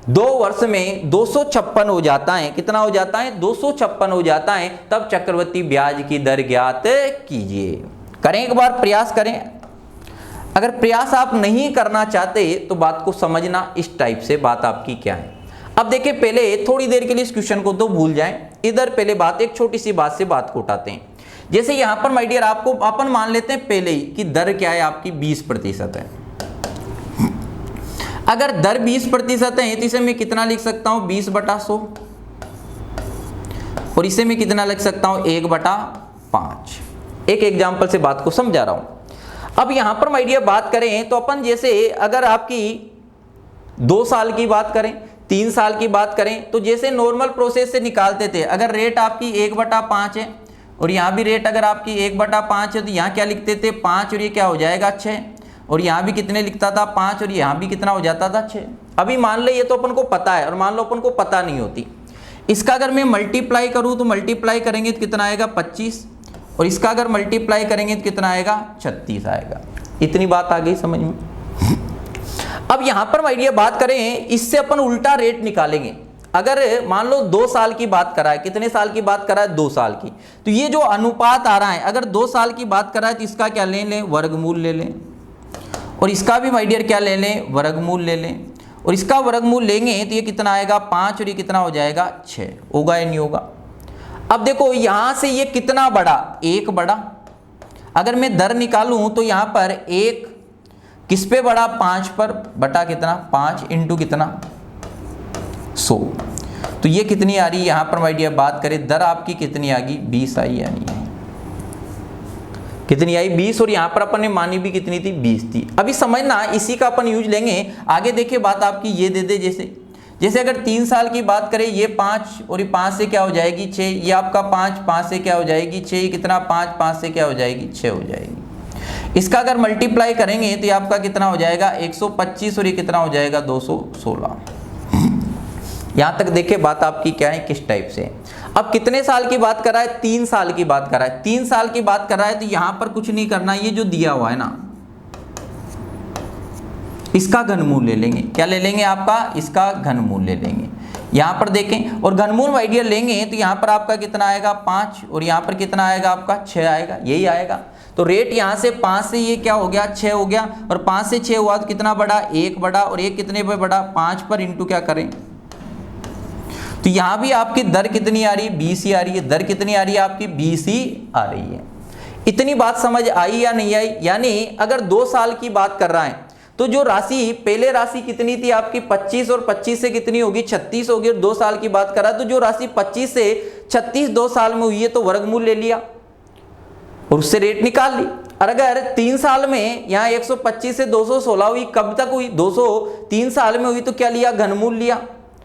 2 वर्ष में 256 हो जाता है। कितना हो जाता है, 256 हो जाता है। तब चक्रवृद्धि ब्याज की दर ज्ञात कीजिए। करें एक बार, प्रयास करें। अगर प्रयास आप नहीं करना चाहते तो बात को समझना इस टाइप से बात आपकी क्या है। अब देखिए, पहले थोड़ी देर के लिए इस क्वेश्चन को तो भूल जाएं। इधर पहले बात, एक छोटी सी बात से बात को उठाते हैं। जैसे यहां पर माय डियर आपको अपन मान लेते हैं पहले ही कि दर क्या है आपकी 20% है। अगर दर 20% है तो इसे मैं कितना लिख सकता हूं, 20/100, और इसे मैं कितना लिख सकता हूं, 1/5। एक एग्जाम्पल से बात को समझा रहा हूं। अब यहां पर माय डियर बात करें तो अपन जैसे अगर आपकी 2 साल की बात करें, 3 साल की बात करें, तो जैसे नॉर्मल प्रोसेस से निकालते थे। अगर रेट आपकी 1/5 है और यहाँ भी रेट अगर आपकी 1/5 है तो यहाँ क्या लिखते थे, 5, और ये क्या हो जाएगा 6, और यहाँ भी कितने लिखता था 5, और यहाँ भी कितना हो जाता था 6। अभी मान ले ये तो अपन को पता है, और मान लो अपन को पता नहीं होती। इसका अगर मैं मल्टीप्लाई करूँ तो मल्टीप्लाई करेंगे तो कितना आएगा 25, और इसका अगर मल्टीप्लाई करेंगे तो कितना आएगा 36 आएगा। इतनी बात आ गई समझ में। अब यहां पर माय डियर बात करें, इससे अपन उल्टा रेट निकालेंगे। अगर मान लो 2 साल की बात करा है, कितने साल की बात करा है, 2 साल की, तो ये जो अनुपात आ रहा है, अगर 2 साल की बात करा है तो इसका क्या ले लें, वर्गमूल ले लें, और इसका भी माय डियर क्या ले लें, वर्गमूल ले लें, और इसका वर्गमूल लेंगे तो ये कितना आएगा 5, और ये कितना हो जाएगा 6। होगा या नहीं होगा? अब देखो यहां से ये कितना बढ़ा, 1 बढ़ा। अगर मैं दर निकालूं तो यहां पर 1 किस पे बढ़ा, 5 पर, बटा कितना 5 इंटू कितना 100। तो ये कितनी आ रही है यहां पर माय डियर बात करें, दर आपकी कितनी आ गई, 20 आई। यानी कितनी आई, 20, और यहां पर अपन ने मानी भी कितनी थी, 20 थी। अभी समझना, इसी का अपन यूज लेंगे आगे। देखिए बात आपकी ये दे दे, जैसे अगर 3 साल की बात करें, ये 5, और ये 5 से क्या हो जाएगी 6, ये आपका 5 से क्या हो जाएगी 6, कितना 5 से क्या हो जाएगी 6 हो जाएगी। इसका अगर मल्टीप्लाई करेंगे तो ये आपका कितना हो जाएगा 125, और ये कितना हो जाएगा 216। यहां तक देखिए बात आपकी क्या है, किस टाइप से। अब कितने साल की बात कर रहा है, 3 साल की बात कर रहा है। 3 साल की बात कर रहा है तो यहां पर कुछ नहीं करना, ये जो दिया हुआ है ना, इसका घनमूल ले लेंगे। क्या ले लेंगे आपका, इसका घनमूल ले लेंगे। यहां पर देखें, और घनमूल माय डियर लेंगे तो यहां पर आपका कितना आएगा 5, और यहां पर कितना आएगा आपका 6 आएगा, यही आएगा। तो रेट यहां से 5 से ये क्या हो गया 6 हो गया, और 5 से 6 हुआ तो कितना बढ़ा, 1 बढ़ा, और 1 कितने पे बढ़ा 5 पर, इंटू क्या करें, तो यहां भी आपकी दर कितनी आ रही है, 20 ही आ रही है। दर कितनी आ रही है आपकी, 20 ही आ रही है। इतनी बात समझ आई या नहीं आई? यानी अगर 2 साल की बात कर रहा है तो जो राशि, पहले राशि कितनी थी आपकी 25, और 25 से कितनी होगी 36 होगी, और 2 साल की बात कर रहा है तो जो राशि 25 से 36 2 साल में हुई है तो वर्गमूल ले लिया और उससे रेट निकाल ली। और अगर 3 साल में यहाँ 125 से 216 हुई, कब तक हुई? 3 साल में हुई, तो क्या लिया? घनमूल लिया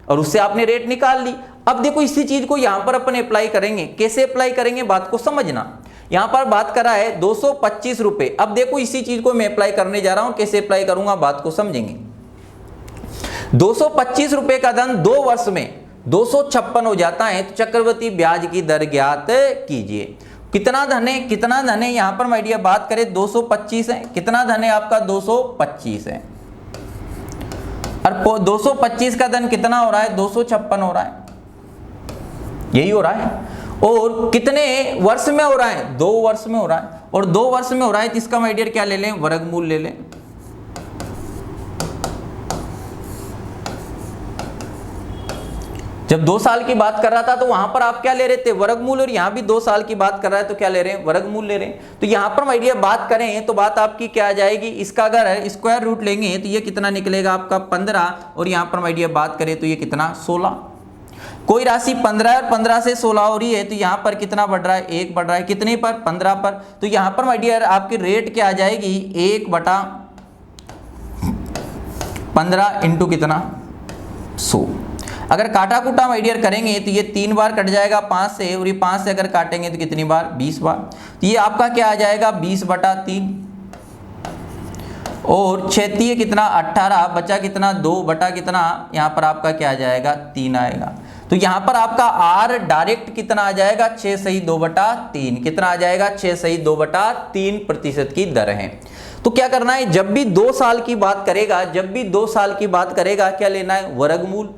और उससे आपने रेट निकाल ली। अब देखो इसी चीज को यहां पर अपन अप्लाई करेंगे। कैसे अप्लाई करेंगे, बात को समझना। यहां पर बात करा है 225 रुपए। अब देखो इसी चीज को मैं अप्लाई करने जा रहा हूं, कैसे अप्लाई करूंगा बात को समझेंगे। 225 रुपए का धन 2 वर्ष में 256 हो जाता है, तो चक्रवृद्धि ब्याज की दर ज्ञात कीजिए। कितना धन है, कितना धन है? यहां पर माय डियर बात करें 225 है। कितना धन है आपका? 225 है। और 225 का धन कितना हो रहा है? 256 हो रहा है, यही हो रहा है। और कितने वर्ष में हो रहा है? 2 वर्ष में हो रहा है। और 2 वर्ष में हो रहा है तो इसका माय डियर क्या ले लें? वर्गमूल ले लें। जब 2 साल की बात कर रहा था तो वहां पर आप क्या ले रहे थे? वर्गमूल। और यहां भी 2 साल की बात कर रहा है तो क्या ले रहे हैं? वर्गमूल ले रहे हैं। तो यहां पर माय डियर बात करें तो बात आपकी क्या आ जाएगी? इसका अगर स्क्वायर रूट लेंगे तो ये कितना निकलेगा आपका? 15। और यहां पर माय डियर बात करें तो ये कितना? 16। कोई राशि 15 और 15 से 16 हो रही है तो यहां पर कितना बढ़ रहा है? 1 बढ़ रहा है। कितने पर? 15 पर। तो यहां पर माय डियर आपकी रेट क्या आ जाएगी? 1/15 इंटू कितना? 100। अगर काटा कूटा माय डियर करेंगे तो ये 3 बार कट जाएगा 5 से, और ये 5 से अगर काटेंगे तो कितनी बार? 20 बार। तो ये आपका क्या आ जाएगा? 20/3। और 6 कितना? 18। बचा कितना? 2 बटा कितना? यहाँ पर आपका क्या आ जाएगा? 3 आएगा। तो यहाँ पर आपका आर डायरेक्ट कितना आ जाएगा? 6 सही 2/3। कितना आ जाएगा? 6 सही 2/3% की दर है। तो क्या करना है? जब भी 2 साल की बात करेगा, जब भी 2 साल की बात करेगा, क्या लेना है? वर्गमूल।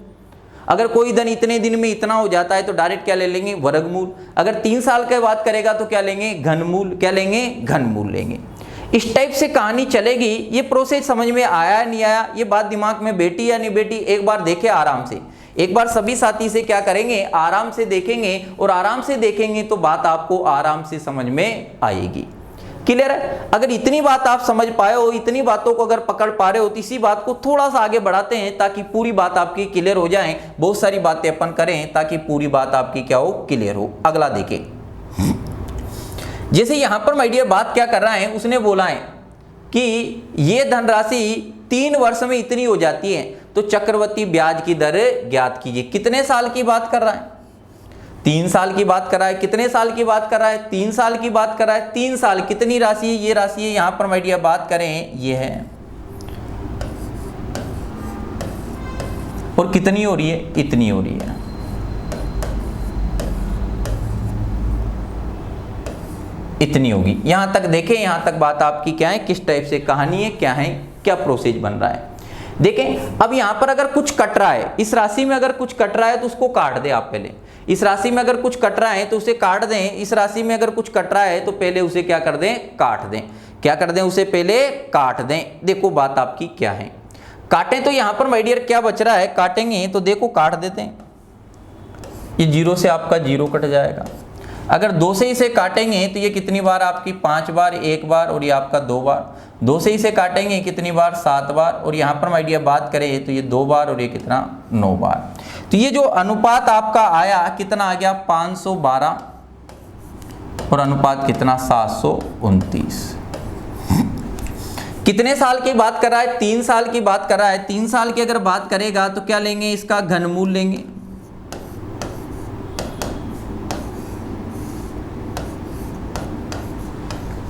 अगर कोई धन इतने दिन में इतना हो जाता है तो डायरेक्ट क्या ले लेंगे? वर्गमूल। अगर 3 साल की बात करेगा तो क्या लेंगे? घनमूल। क्या लेंगे? घनमूल लेंगे। इस टाइप से कहानी चलेगी। ये प्रोसेस समझ में आया नहीं आया, ये बात दिमाग में बैठी या नहीं बैठी, एक बार देखे आराम से। एक बार सभी साथी से क्या करेंगे? आराम से देखेंगे, और आराम से देखेंगे तो बात आपको आराम से समझ में आएगी। क्लियर है? अगर इतनी बात आप समझ पाए हो, इतनी बातों को अगर पकड़ पा रहे हो, तो इसी बात को थोड़ा सा आगे बढ़ाते हैं ताकि पूरी बात आपकी क्लियर हो जाए। बहुत सारी बातें अपन करें ताकि पूरी बात आपकी क्या हो? क्लियर हो। अगला देखें। जैसे यहां पर माय डियर बात क्या कर रहा है, उसने बोला है कि ये धनराशि 3 वर्ष में इतनी हो जाती है, तो चक्रवृद्धि ब्याज की दर ज्ञात कीजिए। कितने साल की बात कर रहा है? 3 साल की बात कर रहा है। कितने साल की बात कर रहा है? 3 साल की बात कर रहा है। 3 साल कितनी राशि है? ये राशि है। यहां पर माय डियर बात करें ये है, और कितनी हो रही है? इतनी हो रही है। इतनी होगी। यहां तक देखें, यहां तक बात आपकी क्या है? किस टाइप से कहानी है, क्या है, क्या प्रोसेस बन रहा है। देखें अब यहां पर अगर कुछ कट रहा है, इस राशि में अगर कुछ कट रहा है तो उसको काट दें आप पहले। इस राशि में अगर कुछ कट रहा है तो उसे काट दें। इस राशि में अगर कुछ कट रहा है तो पहले उसे क्या कर दें? काट दें। क्या कर दें? उसे पहले काट दें। देखो बात आपकी क्या है। काटें तो यहां पर माय डियर क्या बच रहा है? काटेंगे तो देखो काट देते हैं, ये 0 से आपका 0 कट जाएगा। अगर 2 से इसे काटेंगे तो ये कितनी बार आपकी? 5 बार, 1 बार, और ये आपका 2 बार। 2 से इसे काटेंगे कितनी बार? 7 बार। और यहाँ पर माय डियर बात करें तो ये 2 बार, और ये कितना? 9 बार। तो ये जो अनुपात आपका आया कितना आ गया? 512, और अनुपात कितना? 729। कितने साल की बात कर रहा है? 3 साल की बात कर रहा है। 3 साल की अगर बात करेगा तो क्या लेंगे? इसका घनमूल लेंगे।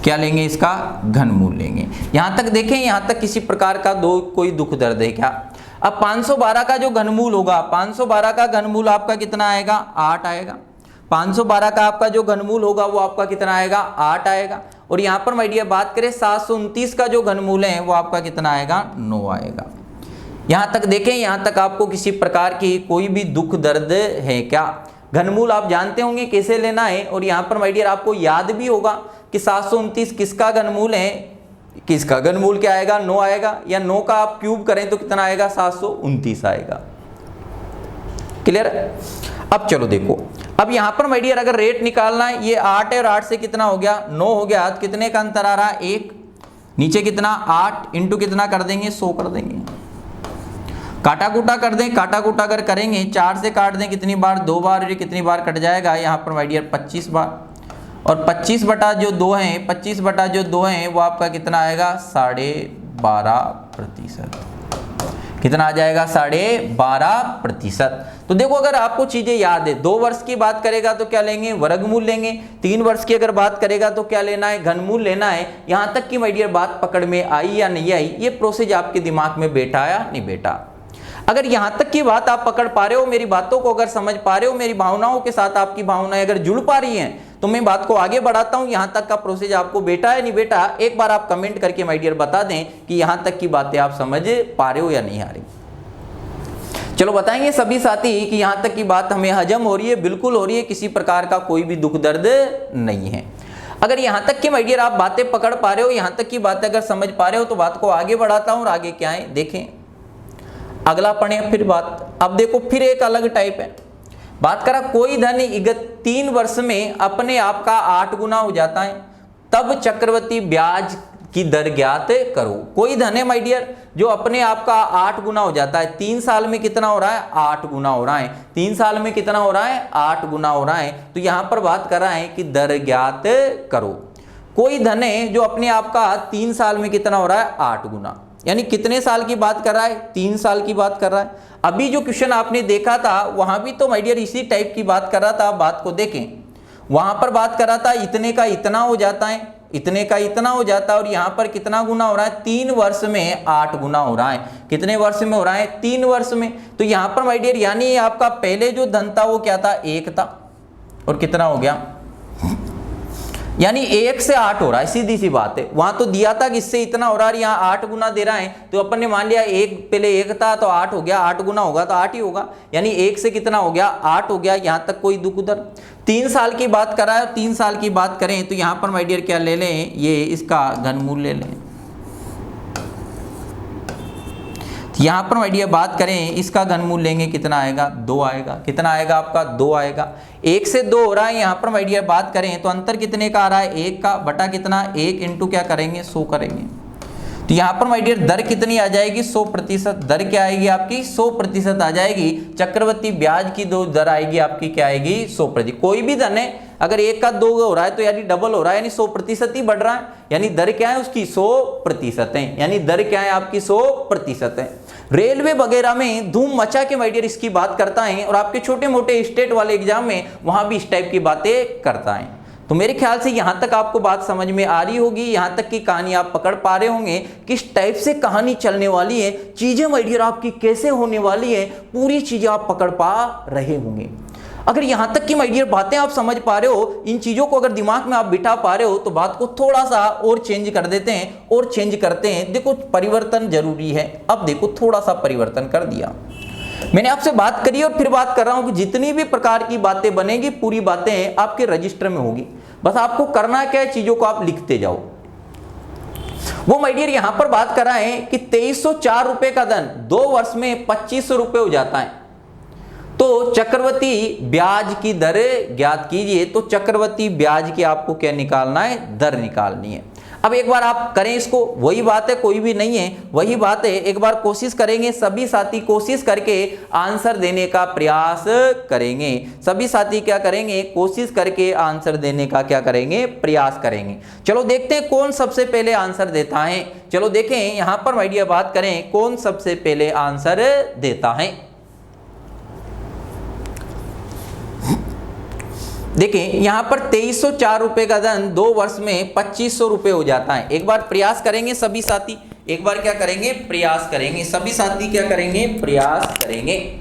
क्या लेंगे? इसका घनमूल लेंगे। यहां तक देखें, यहां तक किसी प्रकार का कोई दुख दर्द है क्या? अब 512 का जो घनमूल होगा, 512 का घनमूल आपका कितना आएगा? 8 आएगा। 512 का आपका जो घनमूल होगा वो आपका कितना आएगा? 8 आएगा। और यहां पर माय डियर बात करें 729 का जो घनमूल है वो आपका कितना आएगा? 9 आएगा। यहां तक देखें, यहां तक आपको किसी प्रकार की कोई भी दुख दर्द है क्या? घनमूल आप जानते होंगे कैसे लेना है, और यहां पर माय डियर आपको याद भी होगा कि 729 किसका घनमूल है? किसका घनमूल क्या आएगा? 9 आएगा। या 9 का आप क्यूब करें तो कितना आएगा? 729 आएगा। क्लियर है? अब चलो देखो, अब यहां पर माय डियर अगर रेट निकालना है, ये 8 है और 8 से कितना हो गया? 9 हो गया। तो कितने का अंतर आ रहा है? 1। नीचे कितना? 8 इंटू कितना कर देंगे? 100 कर देंगे। काटा कूटा कर दें। काटा कूटा अगर करेंगे 4 से काट दें कितनी बार? 2 बार। और ये कितनी बार कट जाएगा? यहाँ पर माय डियर 25 बार। और 25/2 है, 25/2 है वो आपका कितना आएगा 12.5%। कितना आ जाएगा 12.5%। तो देखो अगर आपको चीजें याद है, 2 वर्ष की बात करेगा तो क्या लेंगे, वर्गमूल लेंगे। 3 वर्ष की अगर बात करेगा तो क्या लेना है, घनमूल लेना है। यहां तक कि माय डियर बात पकड़ में आई या नहीं आई, ये प्रोसेस आपके दिमाग में बैठा या नहीं बैठा। अगर यहां तक की बात आप पकड़ पा रहे हो, मेरी बातों को अगर समझ पा रहे हो, मेरी भावनाओं के साथ आपकी भावनाएं अगर जुड़ पा रही हैं, तो मैं बात को आगे बढ़ाता हूं। यहां तक का प्रोसेस आपको बेटा है नहीं बेटा, एक बार आप कमेंट करके माय डियर बता दें कि यहां तक की बातें आप समझ पा रहे हो या नहीं आ रही। चलो बताएंगे सभी साथी कि यहां तक की बात हमें हजम हो रही है, बिल्कुल हो रही है, किसी प्रकार का कोई भी दुख दर्द नहीं है। अगर यहां तक की माय डियर आप बातें पकड़ पा रहे हो, यहां तक की बातें अगर समझ पा रहे हो, तो बात को आगे बढ़ाता हूं। और आगे क्या है देखें, अगला पढ़े फिर बात। अब देखो फिर एक अलग टाइप है, बात करा कोई धन 3 वर्ष में अपने आप का 8 गुना हो जाता है, तब चक्रवृद्धि ब्याज की दर ज्ञात करो। कोई धन है माय डियर जो अपने आप का 8 गुना हो जाता है, 3 साल में कितना हो रहा है 8 गुना हो रहा है। 3 साल में कितना हो रहा है 8 गुना हो रहा है। तो यहां पर बात कर रहा है कि दर ज्ञात करो। कोई धन है जो अपने आप का 3 साल में कितना हो रहा है 8 गुना, यानी कितने साल की बात कर रहा है 3 साल की बात कर रहा है। अभी जो क्वेश्चन आपने देखा था वहां भी तो माय डियर इसी टाइप की बात कर रहा था। बात को देखें, वहां पर बात कर रहा था इतने का इतना हो जाता है, इतने का इतना हो जाता है, और यहां पर कितना गुना हो रहा है 3 वर्ष में 8 गुना हो रहा है। कितने वर्ष में हो रहा है 3 वर्ष में। तो यहां पर माय डियर यानी आपका पहले जो धन था वो क्या था 1 था, और कितना हो गया यानी 1 से 8 हो रहा है, सीधी सी बात है। वहां तो दिया था कि इससे इतना हो रहा है, यहाँ 8 गुना दे रहा है, तो अपन ने मान लिया पहले 1 था तो 8 हो गया, 8 गुना होगा तो 8 ही होगा, यानी 1 से कितना हो गया 8 हो गया। यहां तक कोई दुख उधर 3 साल की बात करा है, 3 साल की बात करें तो यहां पर माय डियर क्या ले लें, ये इसका घनमूल ले लें। यहां पर माय डियर बात करें इसका घनमूल लेंगे, कितना आएगा 2 आएगा। कितना आएगा आपका 2 आएगा। 1 से 2 हो रहा है, यहां पर माय डियर बात करें तो अंतर कितने का आ रहा है 1 का, बटा कितना 1 इंटू क्या करेंगे 100 करेंगे। तो यहां पर माय डियर दर कितनी आ जाएगी 100%। दर क्या आएगी आपकी 100% आ जाएगी। चक्रवृद्धि ब्याज की दर आएगी आपकी क्या आएगी 100%। कोई भी धन है अगर 1 का 2 हो रहा है तो यानी डबल हो रहा है, यानी 100% ही बढ़ रहा है, यानी दर क्या है उसकी 100% है, यानी दर क्या है आपकी 100% है। रेलवे वगैरह में धूम मचा के माय डियर इसकी बात करता है, और आपके छोटे मोटे स्टेट वाले एग्जाम में वहां भी इस टाइप की बातें करता है। तो मेरे ख्याल से यहां तक आपको बात समझ में आ रही होगी, यहां तक की कहानी आप पकड़ पा रहे होंगे किस टाइप से कहानी चलने वाली है, चीजें माय डियर आपकी कैसे होने वाली है, पूरी चीजें आप पकड़ पा रहे होंगे। अगर यहां तक की माय डियर बातें आप समझ पा रहे हो, इन चीजों को अगर दिमाग में आप बिठा पा रहे हो, तो बात को थोड़ा सा और चेंज कर देते हैं और चेंज करते हैं। देखो परिवर्तन जरूरी है, अब देखो थोड़ा सा परिवर्तन कर दिया। मैंने आपसे बात करी और फिर बात कर रहा हूं कि जितनी भी प्रकार की बातें बनेगी पूरी बातें आपके रजिस्टर में होगी, बस आपको करना क्या है चीजों को आप लिखते जाओ। वो माय डियर यहां पर बात कर रहा है कि 2304 रुपए का धन 2 वर्ष में 2500 रुपए हो जाता है, तो चक्रवृद्धि ब्याज की दर ज्ञात कीजिए। तो चक्रवृद्धि ब्याज की आपको क्या निकालना है, दर निकालनी है। अब एक बार आप करें इसको, वही बात है, कोई भी नहीं है, वही बात है। एक बार कोशिश करेंगे, सभी साथी कोशिश करके आंसर देने का प्रयास करेंगे। सभी साथी क्या करेंगे, कोशिश करके आंसर देने का क्या करेंगे, प्रयास करेंगे। चलो देखते हैं कौन सबसे पहले आंसर देता है। चलो देखें यहां पर माय डियर बात करें कौन सबसे पहले आंसर देता है। देखें यहां पर 2304 रुपए का धन 2 वर्ष में 2500 रुपए हो जाता है। एक बार प्रयास करेंगे सभी साथी, एक बार क्या करेंगे प्रयास करेंगे, सभी साथी क्या करेंगे प्रयास करेंगे।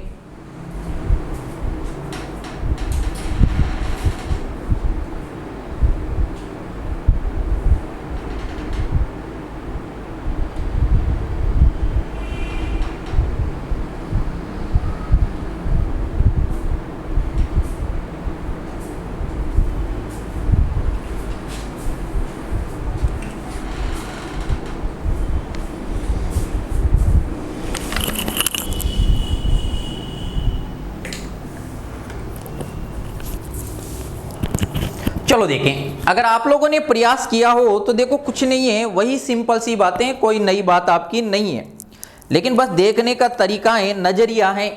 चलो देखें, अगर आप लोगों ने प्रयास किया हो तो देखो कुछ नहीं है, वही सिंपल सी बातें, कोई नई बात आपकी नहीं है, लेकिन बस देखने का तरीका है, नजरिया है।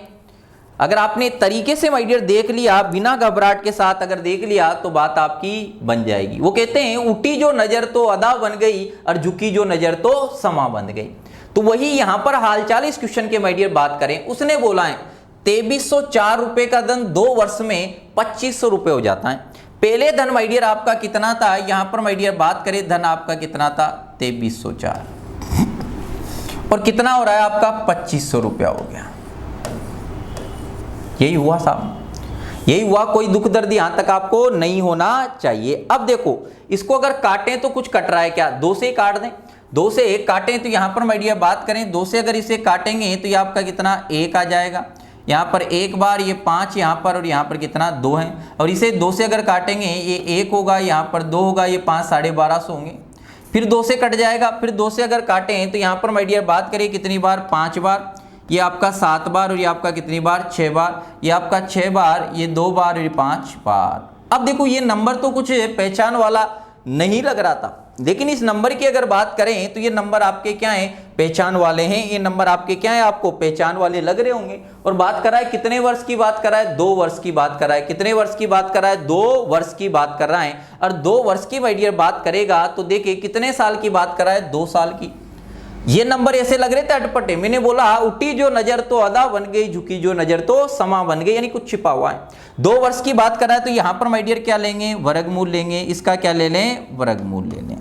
अगर आपने तरीके से माय डियर देख लिया, बिना घबराहट के साथ अगर देख लिया तो बात आपकी बन जाएगी। वो कहते हैं उठी जो नजर तो अदा बन गई और झुकी जो नजर तो समा बन गई। तो वही यहां पर हालचाल इस क्वेश्चन के माय डियर बात करें, उसने बोला है 2304 रुपए का धन 2 वर्ष में 2500 रुपए हो जाता है। पहले धन माय डियर आपका कितना था, यहां पर माय डियर बात करें धन आपका कितना था 2304 और कितना हो रहा है आपका 2500 रुपया हो गया। यही हुआ साहब, यही हुआ। कोई दुख दर्द यहां तक आपको नहीं होना चाहिए। अब देखो इसको अगर काटें तो कुछ कट रहा है क्या, 2 से काट दें, 2 से 1 काटें तो यहां पर माय डियर बात करें 2 से अगर इसे काटेंगे तो ये आपका कितना 1 आ जाएगा। यहाँ पर 1 बार ये 5 यहाँ पर और यहाँ पर कितना 2 है, और इसे 2 से अगर काटेंगे ये 1 होगा, यहाँ पर 2 होगा, ये 5 1250 होंगे। फिर 2 से कट जाएगा, फिर 2 से अगर काटें तो यहाँ पर माय डियर बात करिए कितनी बार 5 बार, ये आपका 7 बार और ये आपका कितनी बार 6 बार, ये आपका 6 बार, ये 2 बार और ये 5 बार। अब देखो ये नंबर तो कुछ पहचान वाला नहीं लग रहा था, लेकिन इस नंबर की अगर बात करें तो ये नंबर आपके क्या हैं, पहचान वाले हैं। ये नंबर आपके क्या है, आपको पहचान वाले लग रहे होंगे। और बात कर रहा है कितने वर्ष की बात कर रहा है, 2 वर्ष की बात कर रहा है। कितने वर्ष की बात कर रहा है, 2 वर्ष की बात कर रहा है। और 2 वर्ष की माय डियर बात करेगा तो देखिए कितने साल की बात कर रहा है, 2 साल की। ये नंबर ऐसे लग रहे थे अटपटे। मैंने बोला उठी जो नजर तो अदा बन गई, झुकी जो नजर तो समा बन गई, यानी कुछ छिपा हुआ है। 2 वर्ष की बात कर रहा है तो यहां पर माय डियर क्या लेंगे, वर्गमूल लेंगे। इसका क्या ले लें, वर्गमूल ले लें।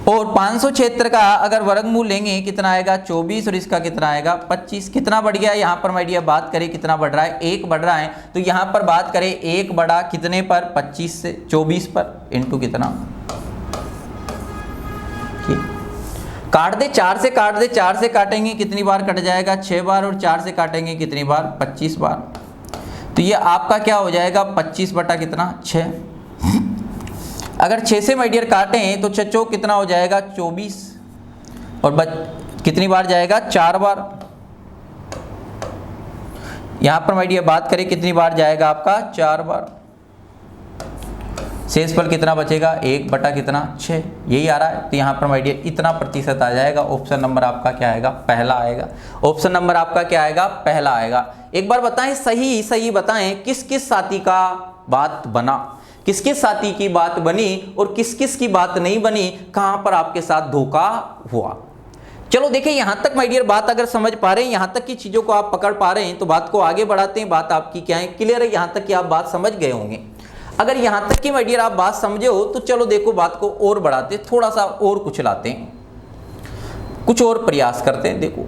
और 576 का अगर वर्गमूल लेंगे कितना आएगा 24 और इसका कितना आएगा 25। कितना बढ़ गया यहाँ पर माय डियर बात करें कितना बढ़ रहा है, 1 बढ़ रहा है। तो यहाँ पर बात करें 1 बढ़ा कितने पर, 25 से 24 पर, इंटू कितना, काट दे 4 से काट दे, 4 से काटेंगे कितनी बार कट जाएगा 6 बार, और 4 से काटेंगे कितनी बार 25 बार। तो ये आपका क्या हो जाएगा 25 बटा कितना 6। अगर 6 से माय डियर काटें तो 6 चौक कितना हो जाएगा 24, और कितनी बार जाएगा 4 बार। यहां पर माय डियर बात करें कितनी बार जाएगा आपका 4 बार। शेषफल कितना बचेगा 1 बटा कितना 6, यही आ रहा है। तो यहाँ पर माय डियर इतना प्रतिशत आ जाएगा। ऑप्शन नंबर आपका क्या आएगा, पहला आएगा। ऑप्शन नंबर आपका क्या आएगा, पहला आएगा। एक बार बताएं, सही सही बताएं किस किस साथी का बात बना, किस किस साथी की बात बनी और किस किस की बात नहीं बनी, कहां पर आपके साथ धोखा हुआ। चलो देखिए यहां तक माय डियर बात अगर समझ पा रहे हैं, यहां तक की चीजों को आप पकड़ पा रहे हैं तो बात को आगे बढ़ाते हैं। बात आपकी क्या है, क्लियर है, यहां तक की आप बात समझ गए होंगे। अगर यहां तक की माय डियर आप बात समझे हो तो चलो देखो बात को और बढ़ाते, थोड़ा सा और कुछ लाते हैं, कुछ और प्रयास करते हैं। देखो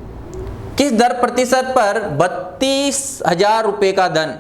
किस दर प्रतिशत पर 32,000 रुपए का धन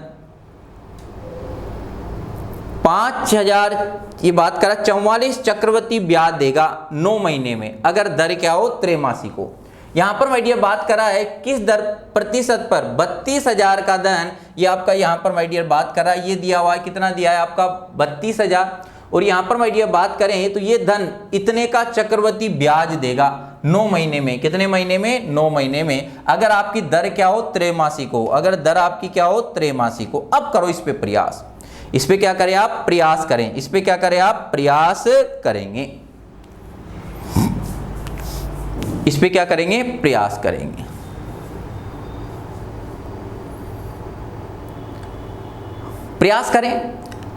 5,000 ये बात करा 44 चक्रवृद्धि ब्याज देगा 9 महीने में, अगर दर क्या हो त्रैमासिक हो। यहां पर माय डियर बात करा है किस दर प्रतिशत पर 32,000 का धन, ये आपका यहां पर माय डियर बात करा है, ये दिया हुआ है, कितना दिया है आपका 32,000। और यहां पर माय डियर बात करें तो ये धन इतने का चक्रवृद्धि ब्याज देगा 9 महीने में। कितने महीने में, 9 महीने में, अगर आपकी दर क्या हो त्रैमासिक हो, अगर दर आपकी क्या हो त्रैमासिक हो। अब करो इस पे प्रयास, इस पे क्या करें आप, प्रयास करें, इस पे क्या करें आप, प्रयास करेंगे, इस पे क्या करेंगे, प्रयास करेंगे। प्रयास करें।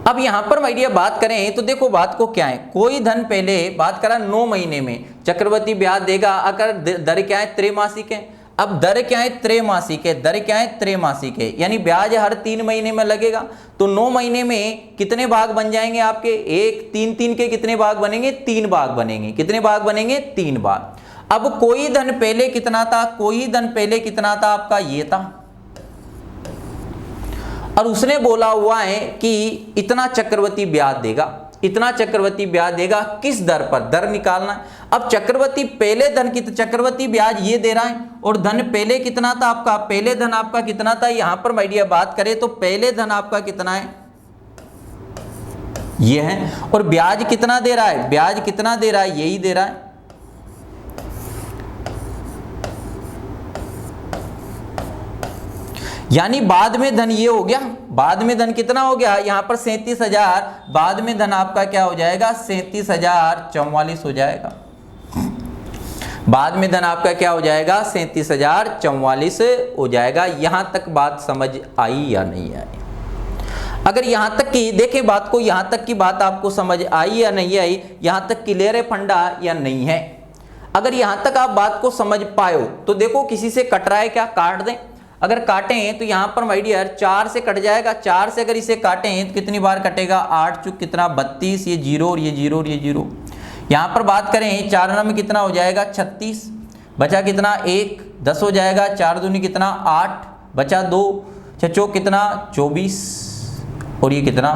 अब यहां पर माय डियर बात करें तो देखो बात को क्या है, कोई धन पहले बात करा 9 महीने में चक्रवृद्धि ब्याज देगा, अगर दर क्या है त्रैमासिक है। अब दर क्या है त्रैमासिक है, दर क्या है त्रैमासिक है, यानी ब्याज हर 3 महीने में लगेगा। तो 9 महीने में कितने भाग बन जाएंगे आपके, 1 3 3 के कितने भाग बनेंगे, 3 भाग बनेंगे। कितने भाग बनेंगे, 3 भाग। अब कोई धन पहले कितना था, कोई धन पहले कितना था आपका, ये था, और उसने बोला हुआ है कि इतना चक्रवृद्धि ब्याज देगा, इतना चक्रवृद्धि ब्याज देगा, किस दर पर, दर निकालना है। अब चक्रवृद्धि पहले धन की चक्रवृद्धि ब्याज ये दे रहा है, और धन पहले कितना था आपका, पहले धन आपका कितना था, यहां पर माय डियर बात करें तो पहले धन आपका कितना है, ये है, और ब्याज कितना दे रहा है, ब्याज कितना दे रहा है, यही दे रहा है। यानी बाद में धन ये हो गया, बाद में धन कितना हो गया, यहां पर 37,000, बाद में धन आपका क्या हो जाएगा 37,044 हो जाएगा। बाद में धन आपका क्या हो जाएगा 37,044 हो जाएगा। यहां तक बात समझ आई या नहीं आई? अगर यहां तक की देखें बात को, यहां तक की बात आपको समझ आई या नहीं आई, यहां तक क्लियर है फंडा या नहीं है? अगर यहां तक आप बात को समझ पाए हो तो देखो किसी से कट रहा है क्या, काट दें। अगर काटें तो यहां पर माय डियर 4 से कट जाएगा। 4 से अगर इसे काटें तो कितनी बार कटेगा, 8 चुक कितना 32, ये 0 और ये 0 और ये 0। यहां पर बात करें 4 में कितना हो जाएगा 36, बचा कितना 1, 10 हो जाएगा। 4 दूनी कितना 8, बचा 2, 6 चौक कितना 24 और ये कितना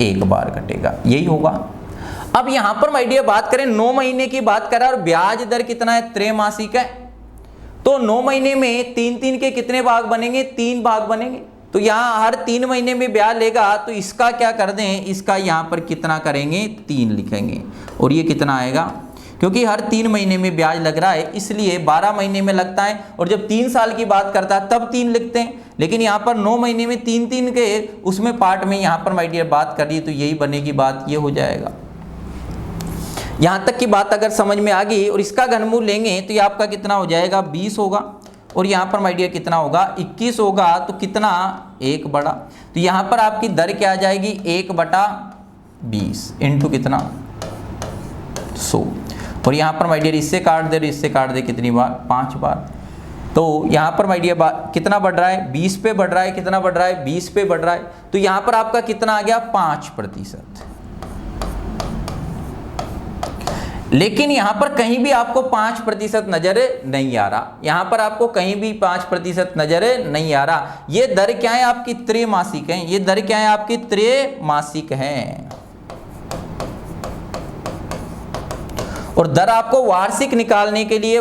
1 बार कटेगा, यही होगा। अब यहां पर माय डियर बात करें 9 महीने की बात करें और ब्याज दर कितना है, त्रैमासिक है, तो 9 महीने में 3 के कितने भाग बनेंगे, 3 भाग बनेंगे। तो यहां हर 3 महीने में ब्याज लेगा तो इसका क्या कर दें, इसका यहां पर कितना करेंगे 3 लिखेंगे और ये कितना आएगा, क्योंकि हर 3 महीने में ब्याज लग रहा है इसलिए 12 महीने में लगता है, और जब 3 साल की बात करता है तब 3 लिखते हैं, लेकिन यहाँ पर 9 महीने में 3 के उसमें पार्ट में यहाँ पर माय डियर बात कर रही है तो यही बनेगी बात, ये हो जाएगा। यहाँ तक की बात अगर समझ में आ गई और इसका घनमूल लेंगे तो ये आपका कितना हो जाएगा 20 होगा, और यहाँ पर माय डियर कितना होगा 21 होगा, तो कितना 1 बड़ा, तो यहाँ पर आपकी दर क्या आ जाएगी 1/20 इंटू कितना 100, और यहाँ पर माय डियर इससे काट दे, इससे काट दे कितनी बार 5 बार। तो यहाँ पर माय डियर कितना बढ़ रहा है 20 पे बढ़ रहा है, कितना बढ़ रहा है 20 पे बढ़ रहा है, तो यहाँ पर आपका कितना आ गया 5%। लेकिन यहां पर कहीं भी आपको 5% नजर नहीं आ रहा, यहां पर आपको कहीं भी 5% नजर नहीं आ रहा। ये दर क्या है आपकी त्रैमासिक है, ये दर क्या है आपकी त्रैमासिक है, और दर आपको वार्षिक निकालने के लिए